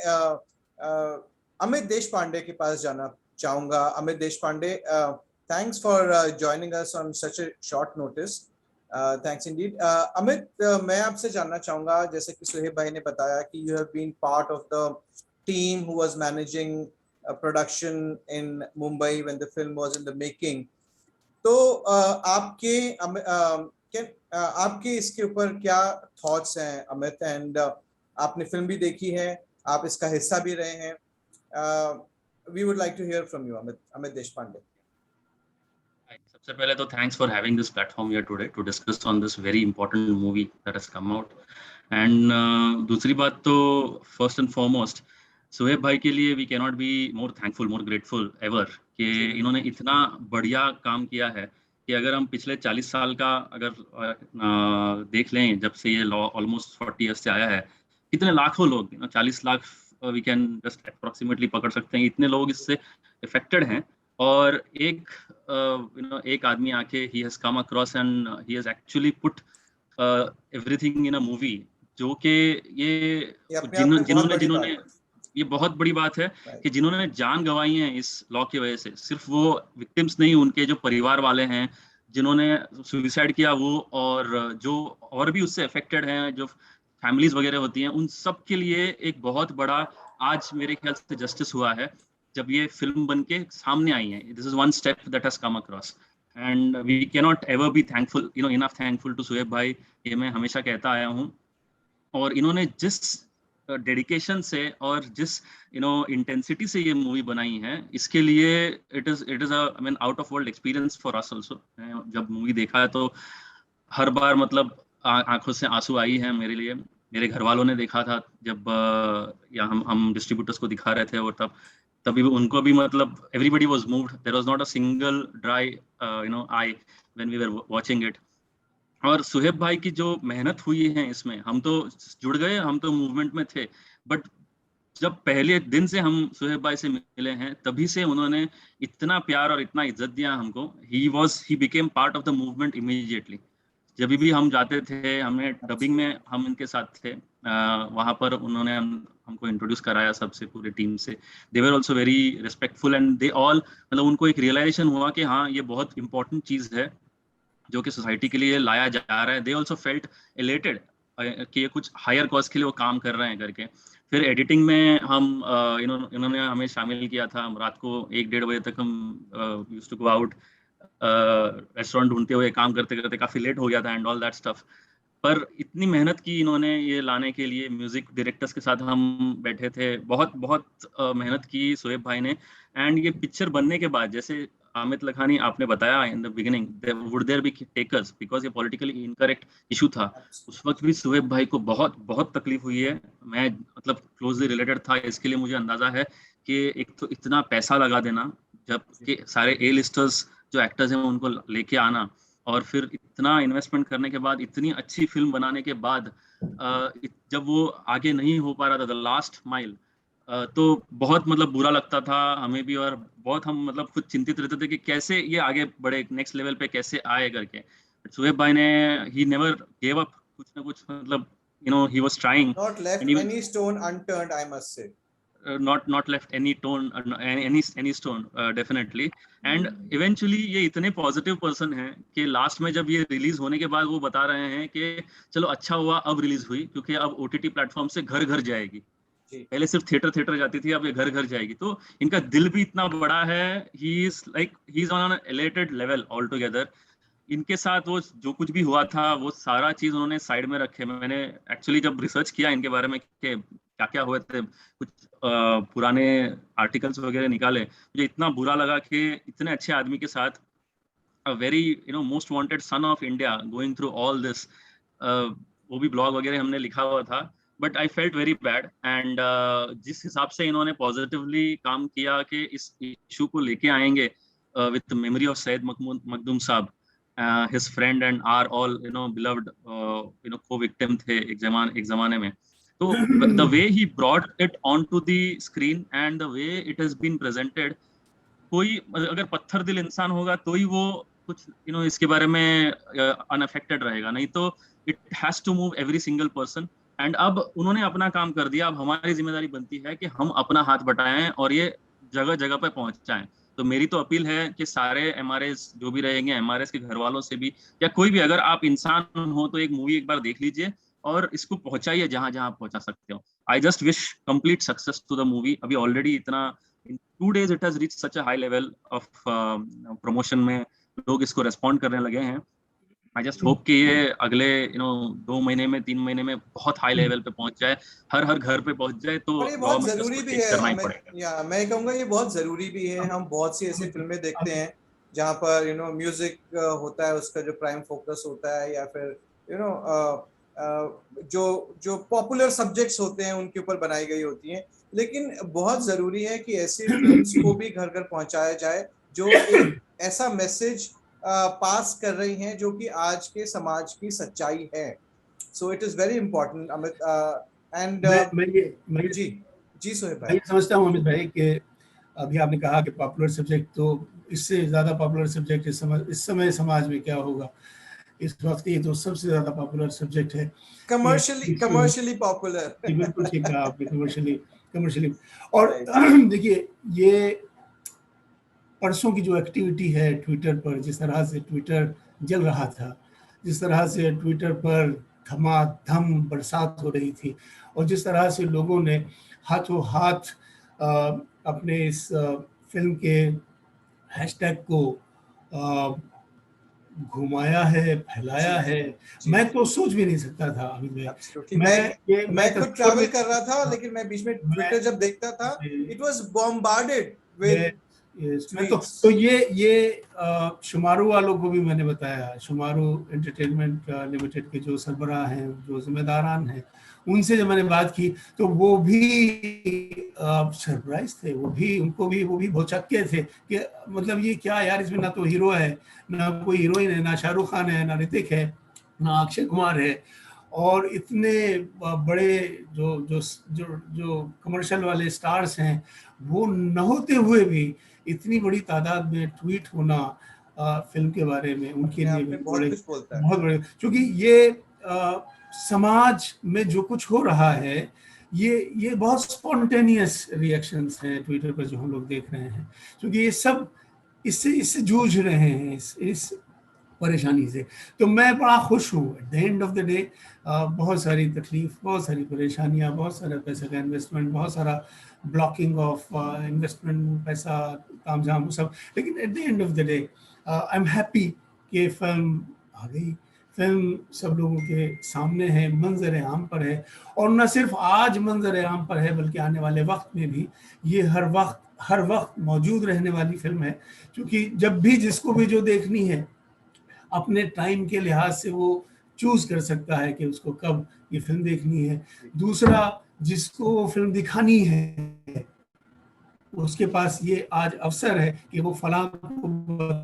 अमित देशपांडे के पास जाना चाहूंगा। Amit Deshpande, thanks for joining us on such a short notice. Thanks Indeed. Amit, मैं आपसे जानना चाहूंगा, जैसे कि सुहेब भाई ने बताया कि you have been part of the team who was managing production in Mumbai when the film was in the making. तो आपके इसके ऊपर क्या थॉट्स हैं अमित? एंड आपने फिल्म भी देखी है, आप इसका हिस्सा भी रहे हैं। We would like to hear from you, Amit Deshpande. सबसे पहले तो thanks for having this platform here today to discuss on this very important movie that has come out. एंड दूसरी बात तो फर्स्ट एंड फॉरमोस्ट सुहेब भाई के लिए we can not be more thankful, more grateful ever कि इन्होंने इतना बढ़िया काम किया है कि अगर हम पिछले 40 साल का अगर देख लें, जब से ये लॉ ऑलमोस्ट 40 ईयर्स से आया है, कितने लाखों लोग, 40 lakh we can just approximately पकड़ सकते हैं, इतने लोग इससे इफेक्टेड हैं। और एक आदमी आके he has come across and he has actually put everything in a movie, जो कि जिन्होंने ये बहुत बड़ी बात है कि जिन्होंने जान गंवाई है इस लॉ की वजह से, सिर्फ वो विक्टिम्स नहीं, उनके जो परिवार वाले हैं जिन्होंने सुसाइड किया वो, और जो और भी उससे अफेक्टेड हैं, जो फैमिलीज वगैरह होती हैं, उन सब के लिए एक बहुत बड़ा आज मेरे ख्याल से जस्टिस हुआ है जब ये फिल्म बन के सामने आई है। This is one step that has come across and we can not ever be thankful, enough thankful to Suhaib भाई। ये मैं हमेशा कहता आया हूँ। और इन्होंने जिस डेडिकेशन से और जिस इंटेंसिटी से ये मूवी बनाई है, इसके लिए it is I mean out of world experience for us also. जब मूवी देखा है तो हर बार मतलब आंखों से आंसू आई है मेरे लिए। मेरे घर वालों ने देखा था जब या हम डिस्ट्रीब्यूटर्स को दिखा रहे थे, और तभी उनको भी मतलब everybody was moved, there was not a single dry eye when we were watching it. और सुहेब भाई की जो मेहनत हुई है इसमें, हम तो जुड़ गए, हम तो मूवमेंट में थे, बट जब पहले दिन से हम सुहेब भाई से मिले हैं तभी से उन्होंने इतना प्यार और इतना इज्जत दिया हमको। He became part of the movement immediately. जब भी हम जाते थे, हमने डबिंग में हम इनके साथ थे, वहाँ पर उन्होंने हमको इंट्रोड्यूस कराया सबसे पूरे टीम से, they were also very respectful and they all, मतलब उनको एक रियलाइजेशन हुआ कि हाँ ये बहुत इंपॉर्टेंट चीज है जो कि सोसाइटी के लिए लाया जा रहा है। दे ऑल्सो फेल्ट एलेटेड कि ये कुछ हायर कॉज के लिए वो काम कर रहे हैं करके। फिर एडिटिंग में हम इन्होंने हमें शामिल किया था। रात को 1-1:30 बजे तक हम used to go out, restaurant ढूंढते हुए, काम करते करते काफी लेट हो गया था एंड ऑल दैट स्टफ। पर इतनी मेहनत की इन्होंने ये लाने के लिए, म्यूजिक डायरेक्टर्स के साथ हम बैठे थे, बहुत बहुत मेहनत की शोएब भाई ने। एंड ये पिक्चर बनने के बाद, जैसे आमिर लखानी आपने बताया in the beginning, would there be takers, because ये पॉलिटिकली इनकरेक्ट इशू था। उस वक्त भी शोएब भाई को बहुत बहुत तकलीफ हुई है। मैं मतलब क्लोजली रिलेटेड था, इसके लिए मुझे अंदाजा है कि एक तो इतना पैसा लगा देना, जबकि सारे ए लिस्टर्स जो एक्टर्स हैं उनको लेके आना, और फिर इतना इन्वेस्टमेंट करने के बाद, इतनी अच्छी फिल्म बनाने के बाद जब वो आगे नहीं हो पा रहा था, द लास्ट माइल, तो बहुत मतलब बुरा लगता था हमें भी, और बहुत हम मतलब खुद चिंतित रहते थे कि कैसे ये आगे बढ़े, नेक्स्ट लेवल पे कैसे आए करके। शोएब भाई ने, ही नेवर गेव अप, कुछ ना कुछ मतलब he was trying, not left any stone unturned, I must say. Not left any stone, definitely. And eventually ये इतने पॉजिटिव पर्सन हैं कि लास्ट में जब ये रिलीज होने के बाद वो बता रहे हैं कि चलो अच्छा हुआ अब रिलीज हुई, क्योंकि अब OTT प्लेटफॉर्म से घर घर जाएगी। पहले सिर्फ थिएटर जाती थी, अब ये घर घर जाएगी। तो इनका दिल भी इतना बड़ा है, he is on an elated level all together. इनके साथ वो जो कुछ भी हुआ था, वो सारा चीज उन्होंने साइड में रखे। मैंने एक्चुअली जब रिसर्च किया इनके बारे में कि क्या क्या हुए थे, कुछ पुराने आर्टिकल्स वगैरह निकाले, मुझे इतना बुरा लगा कि इतने अच्छे आदमी के साथ, a very most wanted son of India going through all this, वो भी ब्लॉग वगैरह हमने लिखा हुआ था। But I felt very bad. And जिस हिसाब से इन्होंने पॉजिटिवली काम किया कि इस इशू को लेके आएंगे with memory of Syed Makhdoom साहब, his friend and are all beloved co-victim थे एक जमाने में। तो the way he brought it onto the screen and the way it has been presented, कोई अगर पत्थर दिल इंसान होगा तो ही वो कुछ इसके बारे में unaffected रहेगा, नहीं तो it has to move every single person। and अब उन्होंने अपना काम कर दिया, अब हमारी जिम्मेदारी बनती है कि हम अपना हाथ बटाएं और ये जगह जगह पे पहुंचाएं। तो मेरी तो अपील है कि सारे MRS जो भी रहेंगे, MRS के घर वालों से भी, या कोई भी, अगर आप इंसान हो तो एक मूवी एक बार देख लीजिए और इसको पहुंचाइए जहां जहां आप पहुंचा सकते हो। I just wish complete success to the movie. अभी ऑलरेडी इतना, in 2 days it has reach such a high level of promotion में लोग इसको रेस्पॉन्ड करने लगे हैं। आई जस्ट होप कि ये अगले 2 महीने में, 3 महीने में बहुत हाई लेवल पे पहुंच जाए, हर घर पे पहुंच जाए। तो ये बहुत जरूरी भी है, मैं कहूँगा ये बहुत जरूरी भी है। हम बहुत सी ऐसी फिल्में देखते हैं जहाँ पर म्यूजिक होता है, उसका जो प्राइम फोकस होता है, या फिर जो पॉपुलर सब्जेक्ट्स होते हैं उनके ऊपर बनाई गई होती हैं। लेकिन बहुत जरूरी है कि ऐसी फिल्म्स को भी घर घर पहुंचाया जाए जो एक ऐसा मैसेज पास कर रही हैं जो कि आज के समाज की सच्चाई है। So it is very important Amit. And ji Soheb भाई, समझता हूँ अमित भाई कि अभी आपने कहा कि पॉपुलर सब्जेक्ट, तो इससे ज्यादा पॉपुलर सब्जेक्ट इस समय समाज में क्या होगा। इस वक्त ये तो सबसे ज्यादा पॉपुलर सब्जेक्ट है, कमर्शियली पॉपुलर। बिल्कुल ठीक कहा आपने, कमर्शियली। और देखिए, ये परसों की जो एक्टिविटी है ट्विटर पर, जिस तरह से ट्विटर जल रहा था, जिस तरह से ट्विटर पर धमाधम बरसात हो रही थी, और जिस तरह से लोगों ने हाथों हाथ अपने इस फिल्म के हैशटैग को घुमाया है, फैलाया है, मैं तो सोच भी नहीं सकता था अभी। मैं खुद ट्रैवल कर रहा था, लेकिन मैं बीच में ट्विटर जब देखता था, इट वाज बॉम्बार्डेड विद तो ये शुमारू वालों को भी मैंने बताया, शुमारू एंटरटेनमेंट लिमिटेड के जो सरबराह हैं, जो जिम्मेदारान हैं, उनसे जब मैंने बात की तो वो भी सरप्राइज थे, वो भी भौचक्के थे कि मतलब ये क्या यार, इसमें ना तो हीरो है, ना कोई हीरोइन है, ना शाहरुख खान है, ना ऋतिक है, ना अक्षय कुमार है, और इतने बड़े जो कमर्शियल वाले स्टार्स हैं, वो न होते हुए भी इतनी बड़ी तादाद में ट्वीट होना फिल्म के बारे में उनके लिए बहुत बड़े, क्योंकि ये समाज में जो कुछ हो रहा है, ये बहुत स्पॉन्टेनियस रिएक्शंस हैं ट्विटर पर जो हम लोग देख रहे हैं, क्योंकि ये सब इससे जूझ रहे हैं, इस परेशानी से। तो मैं बड़ा खुश हूँ। At the end of the day बहुत सारी तकलीफ, बहुत सारी परेशानियाँ, बहुत सारा पैसे का इन्वेस्टमेंट, बहुत सारा ब्लॉकिंग ऑफ इन्वेस्टमेंट, पैसा तामझाम सब, लेकिन at the end of the day I am happy कि फिल्म आ गई, फिल्म सब लोगों के सामने है, मंजर आम पर है, और न सिर्फ आज मंजर आम पर है बल्कि आने वाले वक्त में भी ये हर वक्त मौजूद रहने वाली फिल्म है। क्योंकि जब भी जिसको भी जो देखनी है अपने टाइम के लिहाज से वो चूज कर सकता है कि उसको कब ये फिल्म देखनी है। दूसरा, जिसको वो फिल्म दिखानी है उसके पास ये आज अवसर है कि वो फलां को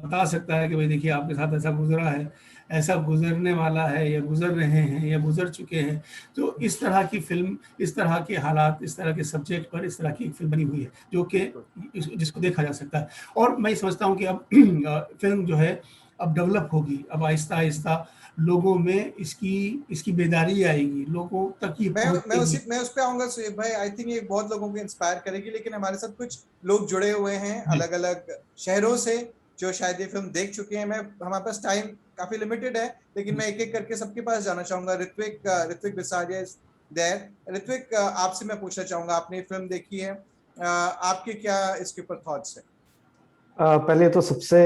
बता सकता है कि भाई देखिए आपके साथ ऐसा गुजरा है, ऐसा गुजरने वाला है, या गुजर रहे हैं, या गुजर चुके हैं। तो इस तरह की फिल्म, इस तरह के हालात, इस तरह के सब्जेक्ट पर इस तरह की फिल्म बनी हुई है जो कि जिसको देखा जा सकता है। और मैं समझता हूँ कि अब फिल्म जो है अब डेवलप होगी, अब आहिस्ता आहिस्ता लोगों में इसकी बेदारी आएगी, लोगों तक ये मैं उस पे आऊंगा सुहेब भाई। आई थिंक ये बहुत लोगों को इंस्पायर करेगी, लेकिन हमारे साथ कुछ लोग जुड़े हुए हैं अलग अलग शहरों से जो शायद ये फिल्म देख चुके हैं। हमारे पास टाइम काफी लिमिटेड है, लेकिन मैं एक एक करके सबके पास जाना चाहूंगा। Ritvik Bisaria is there. ऋत्विक, आपसे मैं पूछना चाहूंगा, आपने फिल्म देखी है, आपके क्या इसके ऊपर थॉट्स है? पहले तो सबसे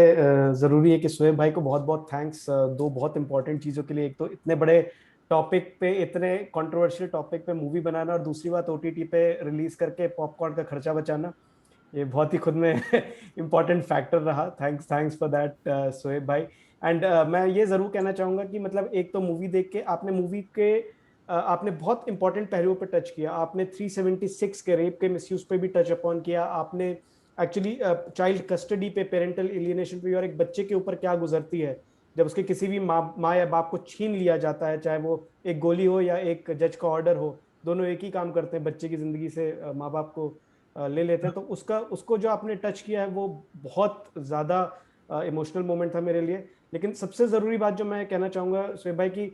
ज़रूरी है कि सुहेब भाई को बहुत बहुत थैंक्स दो बहुत इंपॉर्टेंट चीज़ों के लिए। एक तो इतने बड़े टॉपिक पे, इतने कंट्रोवर्शियल टॉपिक पे मूवी बनाना, और दूसरी बात OTT पे रिलीज करके पॉपकॉर्न का खर्चा बचाना, ये बहुत ही खुद में इम्पॉर्टेंट फैक्टर रहा। थैंक्स फॉर दैट सुहेब भाई। एंड मैं ये ज़रूर कहना चाहूँगा कि मतलब एक तो मूवी देख के आपने बहुत इंपॉर्टेंट पहलुओं पे टच किया। आपने 376 के रेप के मिसयूज पे भी टच अपॉन किया। आपने एक्चुअली चाइल्ड कस्टडी पे, पेरेंटल एलियनेशन पे, और एक बच्चे के ऊपर क्या गुजरती है जब उसके किसी भी माँ या बाप को छीन लिया जाता है, चाहे वो एक गोली हो या एक जज का ऑर्डर हो, दोनों एक ही काम करते हैं, बच्चे की जिंदगी से माँ बाप को ले लेते हैं। तो उसको जो आपने टच किया है वो बहुत ज़्यादा इमोशनल मोमेंट था मेरे लिए। लेकिन सबसे ज़रूरी बात जो मैं कहना चाहूँगा सुहेब भाई कि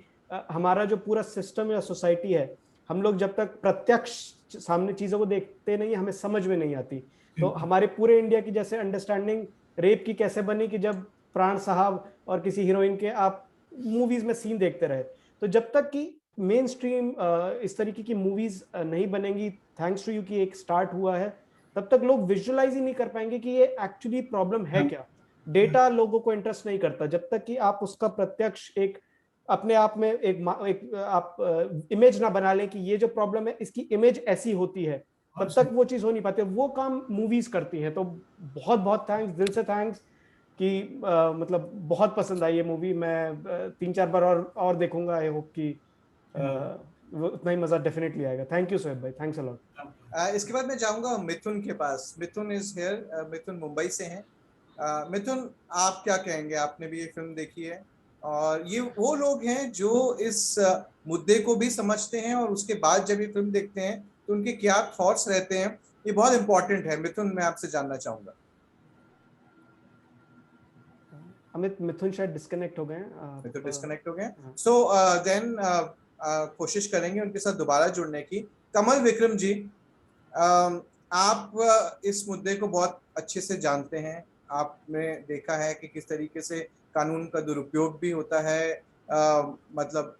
हमारा जो पूरा सिस्टम या सोसाइटी है, हम लोग जब तक प्रत्यक्ष सामने चीज़ों को देखते नहीं, हमें समझ में नहीं आती। तो हमारे पूरे इंडिया की जैसे अंडरस्टैंडिंग रेप की कैसे बनी कि जब प्राण साहब और किसी हीरोइन के आप मूवीज में सीन देखते रहे। तो जब तक कि मेन स्ट्रीम इस तरीके की मूवीज नहीं बनेंगी, थैंक्स टू यू कि एक स्टार्ट हुआ है, तब तक लोग विजुअलाइज ही नहीं कर पाएंगे कि ये एक्चुअली प्रॉब्लम है क्या। डेटा लोगों को इंटरेस्ट नहीं करता जब तक कि आप उसका प्रत्यक्ष एक अपने आप में एक आप इमेज ना बना लें कि ये जो प्रॉब्लम है इसकी इमेज ऐसी होती है, तब तक वो चीज हो नहीं पाती। वो काम मूवीज करती हैं। तो बहुत बहुत थैंक्स, दिल से थैंक्स कि मतलब बहुत पसंद आई ये मूवी। मैं 3-4 बार और देखूंगा। आई होप कि उतना ही मजा डेफिनेटली आएगा। थैंक यू सुहेब भाई, थैंक्स अ लॉट। इसके बाद मैं जाऊंगा मिथुन के पास। मिथुन इज हियर। मिथुन मुंबई से हैं। मिथुन, आप क्या कहेंगे? आपने भी ये फिल्म देखी है, और ये वो लोग हैं जो इस मुद्दे को भी समझते हैं और उसके बाद जब ये फिल्म देखते हैं तो उनके क्या थॉट्स रहते हैं, ये बहुत इंपॉर्टेंट है। मिथुन, मैं आपसे जानना चाहूंगा। मिथुन शायद डिस्कनेक्ट हो गए। मिथुन डिस्कनेक्ट हो गए। सो देन कोशिश करेंगे उनके साथ दोबारा जुड़ने की। कमल विक्रम जी, आप इस मुद्दे को बहुत अच्छे से जानते हैं। आपने देखा है कि किस तरीके से कानून का दुरुपयोग भी होता है, मतलब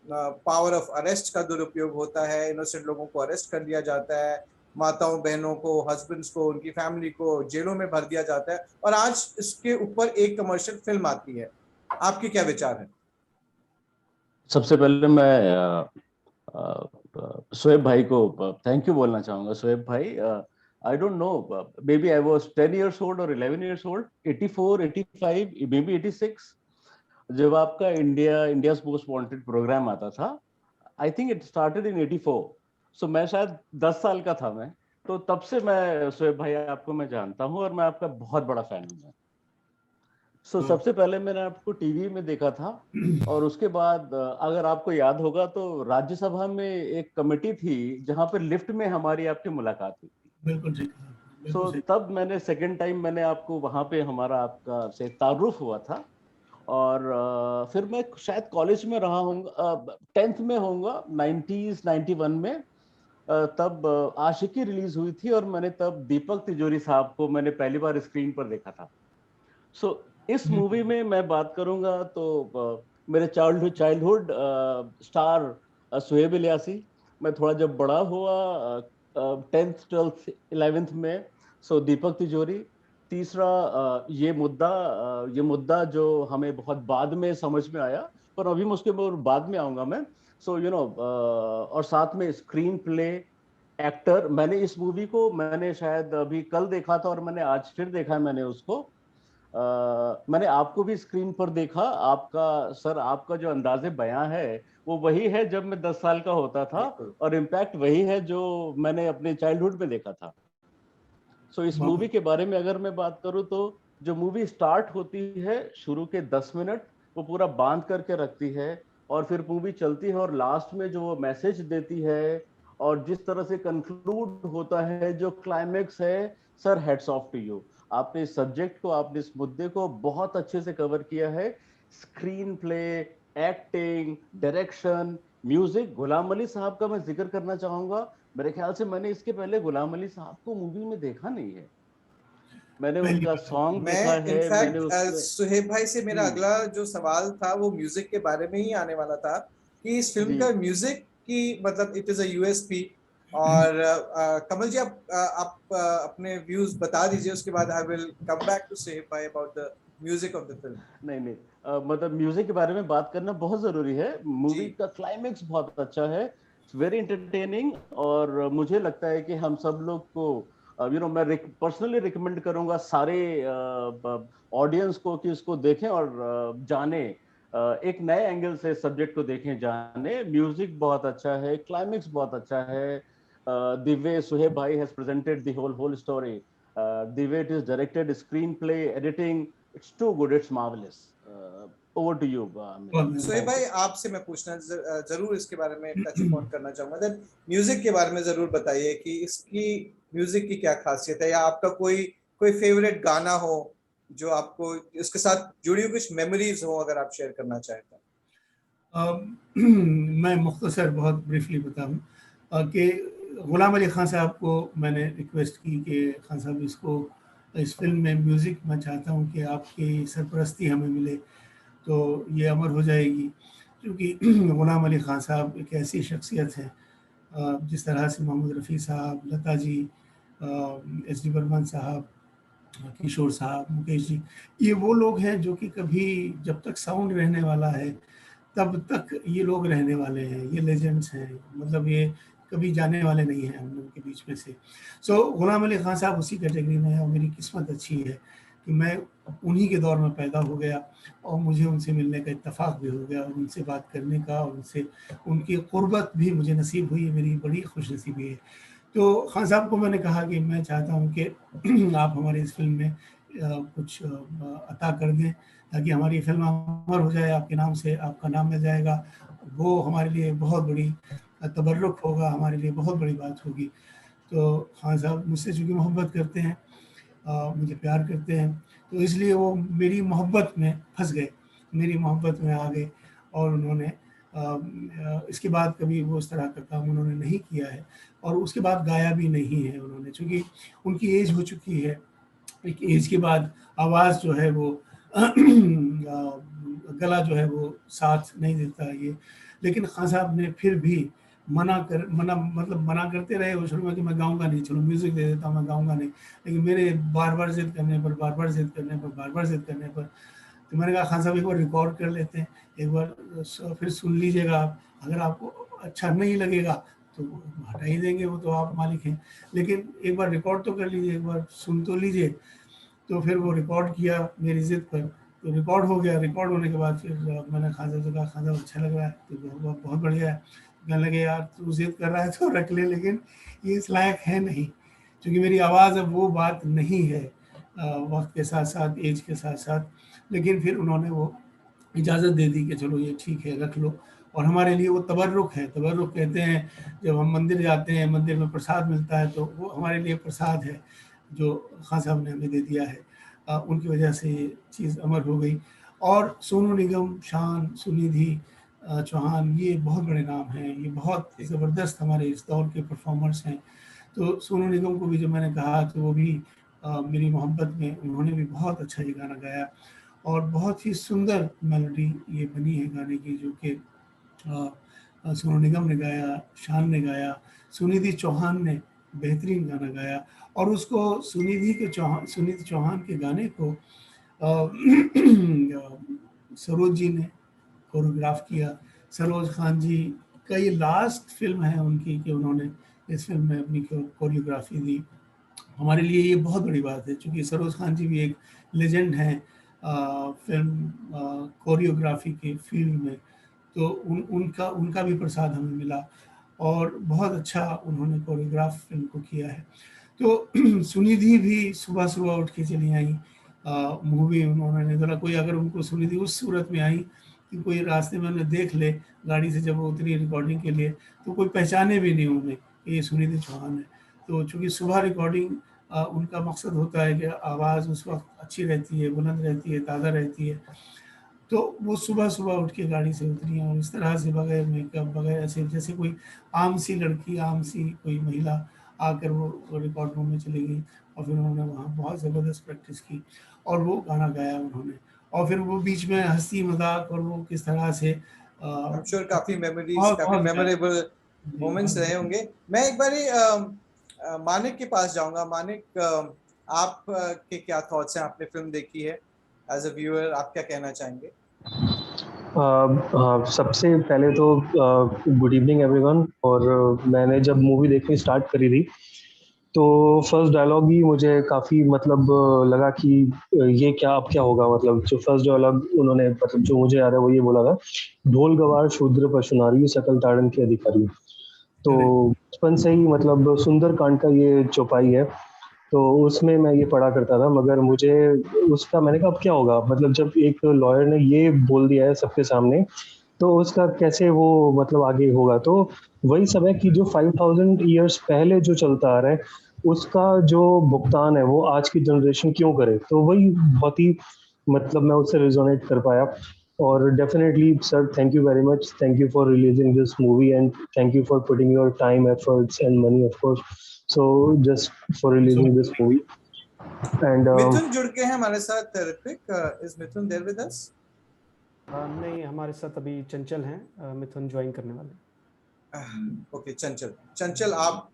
पावर ऑफ अरेस्ट का दुरुपयोग होता है, इनोसेंट लोगों को अरेस्ट कर लिया जाता है, माताओं बहनों को, हस्बैंड्स को, उनकी फैमिली को जेलों में भर दिया जाता है, और आज इसके ऊपर एक कमर्शियल फिल्म आती है। आपके क्या विचार हैं? सबसे पहले मैं शोएब भाई को थैंक यू बोलना चाहूंगा। शोएब भाई, I don't know, maybe I was 10 years old or 11 years old, 84, 85, maybe 86, जब आपका इंडियाज़ मोस्ट वांटेड प्रोग्राम आता था। I think it started in 84, so मैं शायद 10 साल का था मैं। तो तब से मैं शोएब भाई आपको मैं जानता हूँ और मैं आपका बहुत बड़ा फैन हूँ। So सबसे पहले मैंने आपको टीवी में देखा था, और उसके बाद अगर आपको याद होगा तो राज्यसभा में एक कमेटी थी जहाँ पर लिफ्ट में हमारी आपकी मुलाकात हुई। बिल्कुल ठीक। तो तब मैंने सेकंड टाइम मैंने आपको वहाँ पे हमारा आपका से तारुफ हुआ था, और फिर मैं शायद कॉलेज में रहा हूँगा, 10th में होऊंगा 90s 91 में, तब आशिकी रिलीज हुई थी और मैंने तब दीपक तिजोरी साहब को मैंने पहली बार स्क्रीन पर देखा था। सो इस मूवी में मैं बात करूंगा तो मेरे चाइल्डहुड स्टार सुहेब इलियासी। मैं थोड़ा जब बड़ा हुआ 10th 12th 11th में, सो दीपक तिजोरी। तीसरा ये मुद्दा जो हमें बहुत बाद में समझ में आया, पर अभी मैं उसके बाद में आऊंगा मैं। सो यू नो, और साथ में स्क्रीन प्ले, एक्टर। मैंने इस मूवी को मैंने शायद अभी कल देखा था और मैंने आज फिर देखा है मैंने उसको। मैंने आपको भी स्क्रीन पर देखा। आपका जो अंदाज़े बयां है वो वही है जब मैं 10 साल का होता था, और इम्पैक्ट वही है जो मैंने अपने चाइल्डहुड में देखा था। सो इस मूवी के बारे में अगर मैं बात करूं तो जो मूवी स्टार्ट होती है, शुरू के 10 मिनट वो पूरा बांध करके रखती है, और फिर मूवी चलती है और लास्ट में जो वो मैसेज देती है और जिस तरह से कंक्लूड होता है, जो क्लाइमेक्स है, sir hats off to you. आपने इस सब्जेक्ट को, आपने इस मुद्दे को बहुत अच्छे से कवर किया है। Screenplay, acting, direction, music. Ghulam Ali साहब का मैं जिक्र करना चाहूंगा। मेरे ख्याल से मैंने इसके पहले गुलाम अली साहब को मूवी में देखा नहीं है। मैंने उनका सॉन्ग देखा है। इनफैक्ट सुहेब भाई से मेरा अगला जो सवाल था वो म्यूजिक के बारे में ही आने वाला था कि इस फिल्म का म्यूजिक की मतलब इट इज अ यूएसपी। और कमल जी आप अपने व्यूज बता दीजिए, उसके बाद I will come back to Suhaib भाई about the music of the film. नहीं, मतलब म्यूजिक के बारे में बात करना बहुत जरूरी है। मूवी का क्लाइमेक्स बहुत अच्छा है, वेरी एंटरटेनिंग, और मुझे लगता है कि हम सब लोग को मैं पर्सनली रिकमेंड करूंगा सारे ऑडियंस को कि उसको देखें और जाने, एक नए एंगल से सब्जेक्ट को देखें, जाने। म्यूजिक बहुत अच्छा है, क्लाइमेक्स बहुत अच्छा है। the way Suhaib bhai has presented the whole story, the way it is directed, screenplay, editing, it's too good, it's marvelous. Over to you. Suhaib भाई, आपसे मैं पूछना जरूर इसके बारे में टच ऑन करना चाहूंगा। देन म्यूजिक के बारे में जरूर बताइए कि इसकी म्यूजिक की क्या खासियत है, या आपका कोई फेवरेट गाना हो जो आपको इसके साथ जुड़ी हुई कुछ मेमोरीज हो, अगर आप शेयर करना चाहें तो। मैं मुख्तसर बहुत ब्रीफली बताऊं कि गुलाम अली खान साहब को मैंने रिक्वेस्ट की कि खान साहब इस फिल्म में म्यूज़िक मैं चाहता हूं कि आपकी सरपरस्ती हमें मिले तो ये अमर हो जाएगी, क्योंकि गुलाम अली खान साहब एक ऐसी शख्सियत है, जिस तरह से मोहम्मद रफ़ी साहब, लता जी, एस.डी. बर्मन साहब, किशोर साहब, मुकेश जी, ये वो लोग हैं जो कि कभी, जब तक साउंड रहने वाला है तब तक ये लोग रहने वाले हैं। ये लेजेंड्स हैं, मतलब ये कभी जाने वाले नहीं हैं हम लोगों के बीच में से। सो गुलाम अली खान साहब उसी कैटेगरी में है, और मेरी किस्मत अच्छी है कि मैं उन्हीं के दौर में पैदा हो गया और मुझे उनसे मिलने का इत्तेफाक भी हो गया, और उनसे बात करने का और उनकी क़ुर्बत भी मुझे नसीब हुई है। मेरी बड़ी खुशनसीबी है। तो खान साहब को मैंने कहा कि मैं चाहता हूँ कि आप हमारी इस फिल्म में कुछ अता कर दें ताकि हमारी फिल्म अमर हो जाए, आपके नाम से आपका नाम मिल जाएगा। वो हमारे लिए बहुत बड़ी तबर्रुक होगा, हमारे लिए बहुत बड़ी बात होगी। तो खान साहब मुझसे चूँकि मोहब्बत करते हैं, मुझे प्यार करते हैं, तो इसलिए वो मेरी मोहब्बत में फंस गए, मेरी मोहब्बत में आ गए, और उन्होंने इसके बाद कभी वो इस तरह का काम उन्होंने नहीं किया है, और उसके बाद गाया भी नहीं है उन्होंने, चूँकि उनकी एज हो चुकी है। एक एज के बाद आवाज़ जो है वो गला जो है वो साथ नहीं देता ये। लेकिन खान साहब ने फिर भी मना करते रहे वो शुरू में कि मैं गाऊंगा नहीं, चलो म्यूज़िक दे देता हूँ, मैं गाऊंगा नहीं। लेकिन मेरे बार बार जिद करने पर तो मैंने कहा खान साहब एक बार रिकॉर्ड कर लेते हैं, एक बार फिर सुन लीजिएगा आप, अगर आपको अच्छा नहीं लगेगा तो हटा ही देंगे, वो तो आप मालिक हैं, लेकिन एक बार रिकॉर्ड तो कर लीजिए, एक बार सुन तो लीजिए। तो फिर वो रिकॉर्ड किया मेरी ज़िद पर, तो रिकॉर्ड हो गया। रिकॉर्ड होने के बाद फिर मैंने खान साहब से कहा, खान साहब अच्छा लग रहा है, तो बहुत बढ़िया है। कहने लगे यार तू ज़िद कर रहा है तो रख ले, लेकिन ये इस लायक है नहीं, क्योंकि मेरी आवाज़ अब वो बात नहीं है वक्त के साथ साथ, एज के साथ साथ। लेकिन फिर उन्होंने वो इजाज़त दे दी कि चलो ये ठीक है, रख लो। और हमारे लिए वो तबर्रुक है, तबर्रुक कहते हैं जब हम मंदिर जाते हैं, मंदिर में प्रसाद मिलता है, तो वो हमारे लिए प्रसाद है जो खान साहब ने हमें दे दिया है। उनकी वजह से ये चीज़ अमर हो गई। और सोनू निगम, शान, सुनिधि, चौहान, ये बहुत बड़े नाम हैं, ये बहुत ज़बरदस्त हमारे इस दौर के परफॉर्मर्स हैं। तो सोनू निगम को भी जब मैंने कहा तो वो भी मेरी मोहब्बत में उन्होंने भी बहुत अच्छा ये गाना गाया और बहुत ही सुंदर मेलोडी ये बनी है गाने की, जो कि सोनू निगम ने गाया, शान ने गाया, सुनिधि चौहान ने बेहतरीन गाना गाया और उसको सुनिधि चौहान के गाने को सरोज जी ने कोरियोग्राफ किया। सरोज खान जी का ये लास्ट फिल्म है उनकी कि उन्होंने इस फिल्म में अपनी कोरियोग्राफी दी। हमारे लिए ये बहुत बड़ी बात है, क्योंकि सरोज खान जी भी एक लेजेंड हैं फिल्म कोरियोग्राफी के फील्ड में, तो उनका भी प्रसाद हमें मिला और बहुत अच्छा उन्होंने कोरियोग्राफ फिल्म को किया है। तो सुनिधि भी सुबह सुबह उठ के चली आई मूवी उन्होंने बोला, कोई अगर उनको सुनिधि उस सूरत में आई कि कोई रास्ते में उन्हें देख ले गाड़ी से जब वो उतरी रिकॉर्डिंग के लिए, तो कोई पहचाने भी नहीं उन्हें कि ये सुनिधि चौहान है। तो चूँकि सुबह रिकॉर्डिंग उनका मकसद होता है कि आवाज़ उस वक्त अच्छी रहती है, बुलंद रहती है, ताज़ा रहती है, तो वो सुबह सुबह उठ के गाड़ी से उतरी और इस तरह से बगैर मेकअप, बगैर ऐसे जैसे कोई आम सी लड़की, आम सी कोई महिला आकर वो रिकॉर्ड रूम में चली गई और फिर उन्होंने वहाँ बहुत ज़बरदस्त प्रैक्टिस की और वो गाना गाया उन्होंने। और फिर वो बीच में हंसी मजाक और वो किस तरह से I'm sure काफी मेमोरीज, काफी मेमोरेबल मोमेंट्स रहे होंगे। मैं एक बारी मानिक के पास जाऊंगा। मानिक, आप के क्या थॉट्स हैं? आपने फिल्म देखी है, एज अ व्यूअर आप क्या कहना चाहेंगे? सबसे पहले तो गुड इवनिंग एवरीवन। और मैंने जब मूवी देखनी स्टार्ट करी थी तो फर्स्ट डायलॉग ही मुझे काफ़ी मतलब लगा कि ये क्या, अब क्या होगा। मतलब जो फर्स्ट डायलॉग उन्होंने, मतलब जो मुझे याद है वो ये बोला था, ढोल गवार शूद्र पशुनारी सकल ताड़न के अधिकारी। तो बचपन से ही मतलब सुंदर कांड का ये चौपाई है, तो उसमें मैं ये पढ़ा करता था, मगर मुझे उसका, मैंने कहा अब क्या होगा, मतलब जब एक लॉयर ने ये बोल दिया है सबके सामने तो उसका कैसे वो मतलब आगे होगा। तो वही सब है कि जो 5000 ईयर्स पहले जो चलता आ रहा है उसका जो भुगतान है वो आज की जनरेशन क्यों करे। तो वही बहुत ही मतलब मैं उससे रिजोनेट कर पाया। और definitely sir, thank you very much, thank you for releasing this movie and thank you for putting your time, efforts and money of course, so just for releasing this movie. And Mithun जुड़ के हैं हमारे साथ। Ritvik, is Mithun there with us? नहीं, हमारे साथ अभी चंचल हैं, मिथुन ज्वाइन करने वाले। ओके, चंचल आप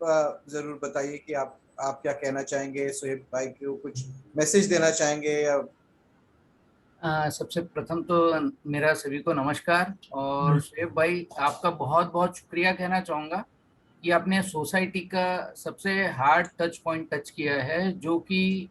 जरूर बताइए कि आप क्या कहना चाहेंगे, सुहेब भाई को कुछ मैसेज देना चाहेंगे या? सबसे प्रथम तो मेरा सभी को नमस्कार। और सुहेब भाई, आपका बहुत बहुत शुक्रिया कहना चाहूँगा कि आपने सोसाइटी का सबसे हार्ड टच पॉइंट टच किया है, जो कि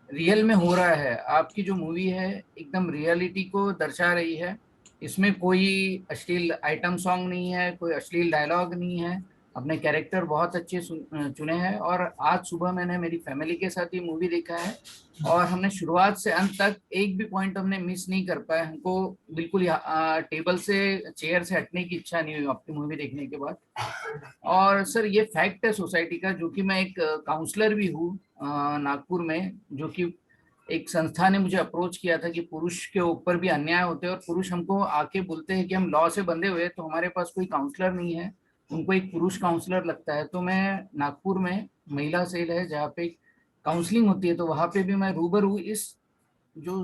रियल में हो रहा है। आपकी जो मूवी है एकदम रियलिटी को दर्शा रही है। इसमें कोई अश्लील आइटम सॉन्ग नहीं है, कोई अश्लील डायलॉग नहीं है। अपने कैरेक्टर बहुत अच्छे चुने हैं। और आज सुबह मैंने मेरी फैमिली के साथ ये मूवी देखा है और हमने शुरुआत से अंत तक एक भी पॉइंट हमने मिस नहीं कर पाए। हमको बिल्कुल टेबल से, चेयर से हटने की इच्छा नहीं हुई आपकी मूवी देखने के बाद। और सर, ये फैक्ट है सोसाइटी का, जो कि मैं एक काउंसलर भी हूँ नागपुर में, जो कि एक संस्था ने मुझे अप्रोच किया था कि पुरुष के ऊपर भी अन्याय होते हैं और पुरुष हमको आके बोलते हैं कि हम लॉ से बंधे हुए, तो हमारे पास कोई काउंसलर नहीं है, उनको एक पुरुष काउंसलर लगता है। तो मैं नागपुर में महिला सेल है जहाँ पे काउंसलिंग होती है, तो वहाँ पे भी मैं रूबरू इस जो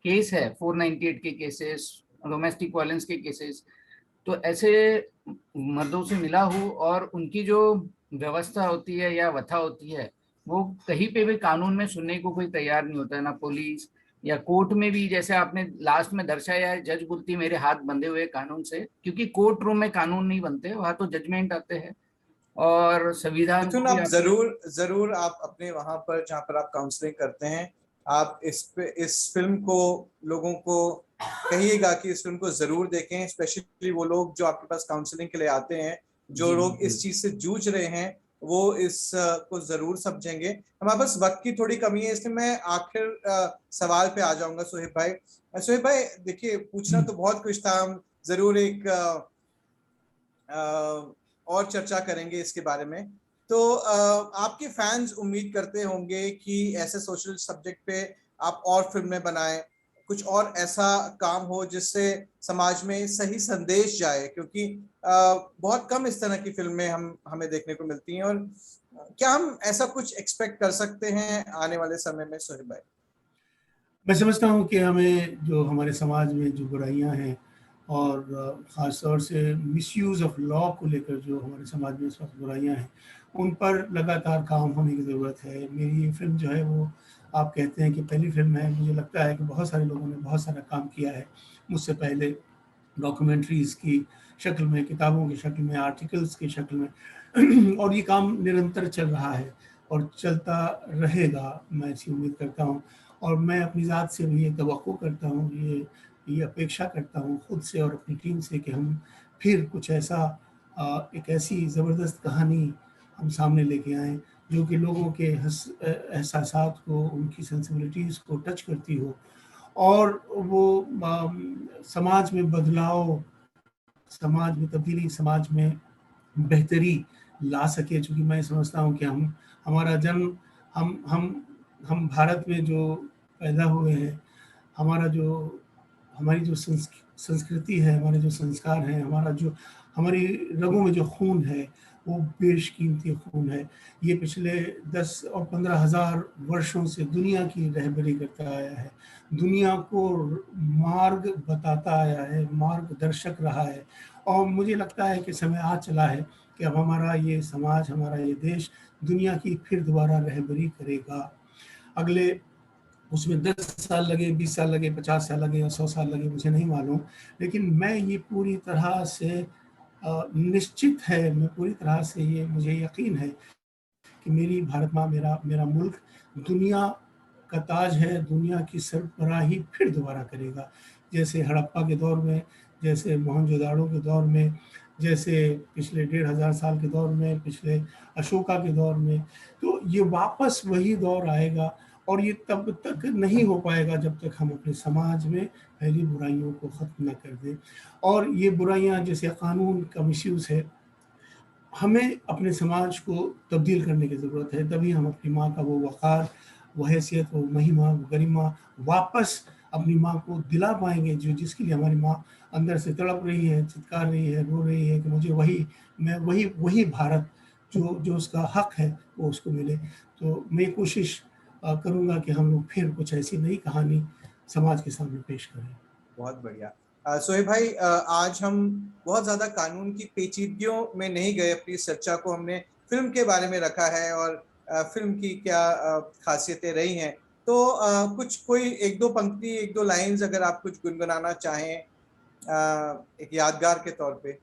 केस है 498 के केसेस, डोमेस्टिक वायलेंस के केसेस, तो ऐसे मर्दों से मिला हूँ और उनकी जो व्यवस्था होती है या वथा होती है वो कहीं पे भी कानून में सुनने को कोई तैयार नहीं होता है, ना पुलिस या कोर्ट में भी। जैसे आपने लास्ट में दर्शाया है, जज बोलती मेरे हाथ बंधे हुए कानून से, क्योंकि कोर्ट रूम में कानून नहीं बनते, वहाँ तो जजमेंट आते हैं और संविधान। मिथुन, आप जरूर आप अपने वहां पर जहाँ पर आप काउंसलिंग करते हैं, आप इस फिल्म को लोगों को कहिएगा कि इस फिल्म को जरूर देखें, स्पेशली वो लोग जो आपके पास काउंसलिंग के लिए आते हैं, जो लोग इस चीज से जूझ रहे हैं, वो इस को जरूर समझेंगे। हमारे पास वक्त की थोड़ी कमी है, इसलिए मैं आखिर सवाल पे आ जाऊंगा। सुहेब भाई, देखिए पूछना तो बहुत कुछ था, हम जरूर एक और चर्चा करेंगे इसके बारे में। तो आपके फैंस उम्मीद करते होंगे कि ऐसे सोशल सब्जेक्ट पे आप और फिल्में बनाएं, कुछ और ऐसा काम हो जिससे समाज में सही संदेश जाए, क्योंकि बहुत कम इस तरह की फिल्में हमें देखने को मिलती हैं। और क्या हम ऐसा कुछ एक्सपेक्ट कर सकते हैं आने वाले समय में सोहेब भाई? मैं समझता हूँ कि हमें जो हमारे समाज में जो बुराइयां हैं और ख़ास तौर से मिसयूज़ ऑफ लॉ को लेकर जो हमारे समाज में इस वक्त बुराइयां हैं, उन पर लगातार काम होने की ज़रूरत है। मेरी ये फिल्म जो है वो आप कहते हैं कि पहली फिल्म है। मुझे लगता है कि बहुत सारे लोगों ने बहुत सारा काम किया है मुझसे पहले, डॉक्यूमेंट्रीज़ की शक्ल में, किताबों की शक्ल में, आर्टिकल्स की शक्ल में और ये काम निरंतर चल रहा है और चलता रहेगा, मैं ऐसी उम्मीद करता हूँ। और मैं अपनी ज़ात से भी ये तवक्को करता हूँ, ये अपेक्षा करता हूँ खुद से और अपनी टीम से कि हम फिर कुछ ऐसा एक ऐसी ज़बरदस्त कहानी हम सामने लेके आएँ जो कि लोगों के एहसासात को, उनकी सेंसिबिलिटीज़ को टच करती हो और वो समाज में बदलाव, समाज में तब्दीली, समाज में बेहतरी ला सके। चूँकि मैं समझता हूँ कि हमारा जन्म हम भारत में जो पैदा हुए हैं, हमारी जो संस्कृति है, हमारे जो संस्कार हैं, हमारी रगों में जो खून है वो बेशकीमती खून है। ये पिछले 10 और 15 हज़ार वर्षों से दुनिया की रहबरी करता आया है, दुनिया को मार्ग बताता आया है, मार्गदर्शक रहा है। और मुझे लगता है कि समय आ चला है कि अब हमारा ये समाज, हमारा ये देश दुनिया की फिर दोबारा रहबरी करेगा। अगले उसमें 10 साल लगे, 20 साल लगे, 50 साल लगे या 100 साल लगे, मुझे नहीं मालूम, लेकिन मैं ये पूरी तरह से निश्चित है, मुझे यकीन है कि मेरी भारत माँ, मेरा मुल्क दुनिया का ताज है, दुनिया की सरबराही फिर दोबारा करेगा। जैसे हड़प्पा के दौर में, जैसे मोहनजोदाड़ो के दौर में, जैसे पिछले 1500 साल के दौर में, पिछले अशोका के दौर में। तो ये वापस वही दौर आएगा और ये तब तक नहीं हो पाएगा जब तक हम अपने समाज में फैली बुराइयों को ख़त्म न कर दें। और ये बुराइयां जैसे कानून का मिसयूज़ है, हमें अपने समाज को तब्दील करने की ज़रूरत है। तभी हम अपनी माँ का वो वक़ार, वो हैसियत, वो महिमा, वो गरिमा वापस अपनी माँ को दिला पाएंगे, जिसके लिए हमारी माँ अंदर से तड़प रही है, चित्कार रही है, रो रही है कि मुझे वही भारत जो उसका हक है वो उसको मिले। तो मैं कोशिश करूँगा कि हम लोग फिर कुछ ऐसी नई कहानी समाज के सामने पेश करें। बहुत बढ़िया। सोहेब भाई, आज हम बहुत ज़्यादा कानून की पेचीदगियों में नहीं गए, अपनी चर्चा को हमने फिल्म के बारे में रखा है और फिल्म की क्या खासियतें रही हैं। तो कोई एक दो पंक्ति, एक दो लाइंस अगर आप कुछ गुनगुनाना चाहें एक यादगार के तौर पे।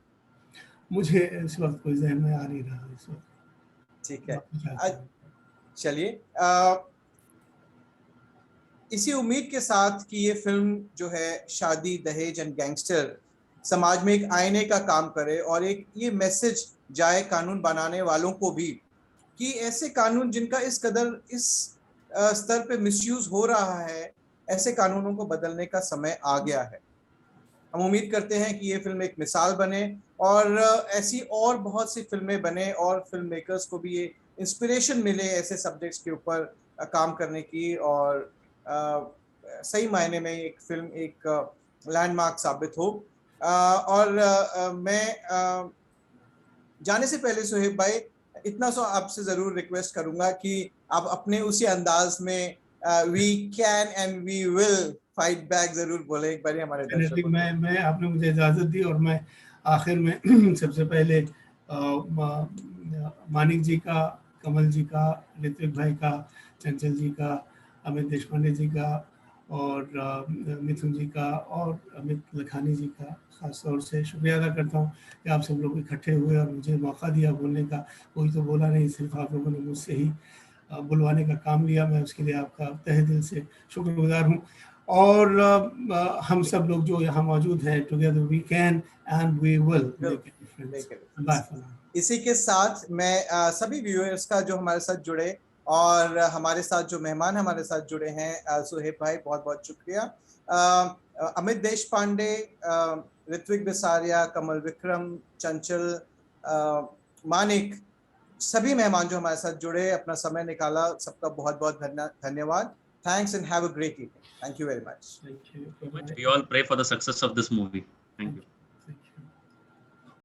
मुझे इस वक्त कोई ज़हन में आ नहीं रहा इस वक्त। ठीक है, चलिए इसी उम्मीद के साथ कि ये फिल्म जो है शादी, दहेज एंड गैंगस्टर समाज में एक आईने का काम करे और एक ये मैसेज जाए कानून बनाने वालों को भी कि ऐसे कानून जिनका इस कदर इस स्तर पे मिसयूज हो रहा है, ऐसे कानूनों को बदलने का समय आ गया है। हम उम्मीद करते हैं कि ये फिल्म एक मिसाल बने और ऐसी और बहुत सी फिल्में बने और फिल्म मेकर्स को भी ये इंस्पिरेशन मिले ऐसे सब्जेक्ट्स के ऊपर काम करने की और सही मायने में एक फिल्म एक लैंडमार्क साबित हो। और मैं जाने से पहले सोहेब भाई इतना सो आपसे ज़रूर रिक्वेस्ट करूँगा कि आप अपने उसी अंदाज में we can and we will fight back ज़रूर बोले एक बार हमारे दर्शकों को। मैं आपने मुझे इजाज़त दी और मैं आखिर में सबसे पहले मानिक जी का, कमल जी का, ऋत्विक भाई का, चंचल जी का, अमित देशपांडे जी का और मिथुन जी का और अमित लखानी जी का ख़ास तौर से शुक्रिया अदा करता हूँ कि आप सब लोग इकट्ठे हुए और मुझे मौका दिया बोलने का। कोई तो बोला नहीं, सिर्फ आप लोगों ने मुझसे ही बुलवाने का काम लिया। मैं उसके लिए आपका तहे दिल से शुक्रगुजार हूँ। और हम सब लोग जो यहाँ मौजूद हैं, together we can and we will make a difference. इसी के साथ मैं सभी व्यूअर्स का जो हमारे साथ जुड़े और हमारे साथ जो मेहमान हमारे साथ जुड़े हैं, सोहेब भाई बहुत बहुत शुक्रिया। अमित देशपांडे, ऋत्विक बिसारिया, कमल विक्रम, चंचल, मानिक, सभी मेहमान जो हमारे साथ जुड़े, अपना समय निकाला, सबका बहुत बहुत धन्यवाद। Thanks and have a great evening. Thank you very much. Thank you. We all pray for the success of this movie. Thank you.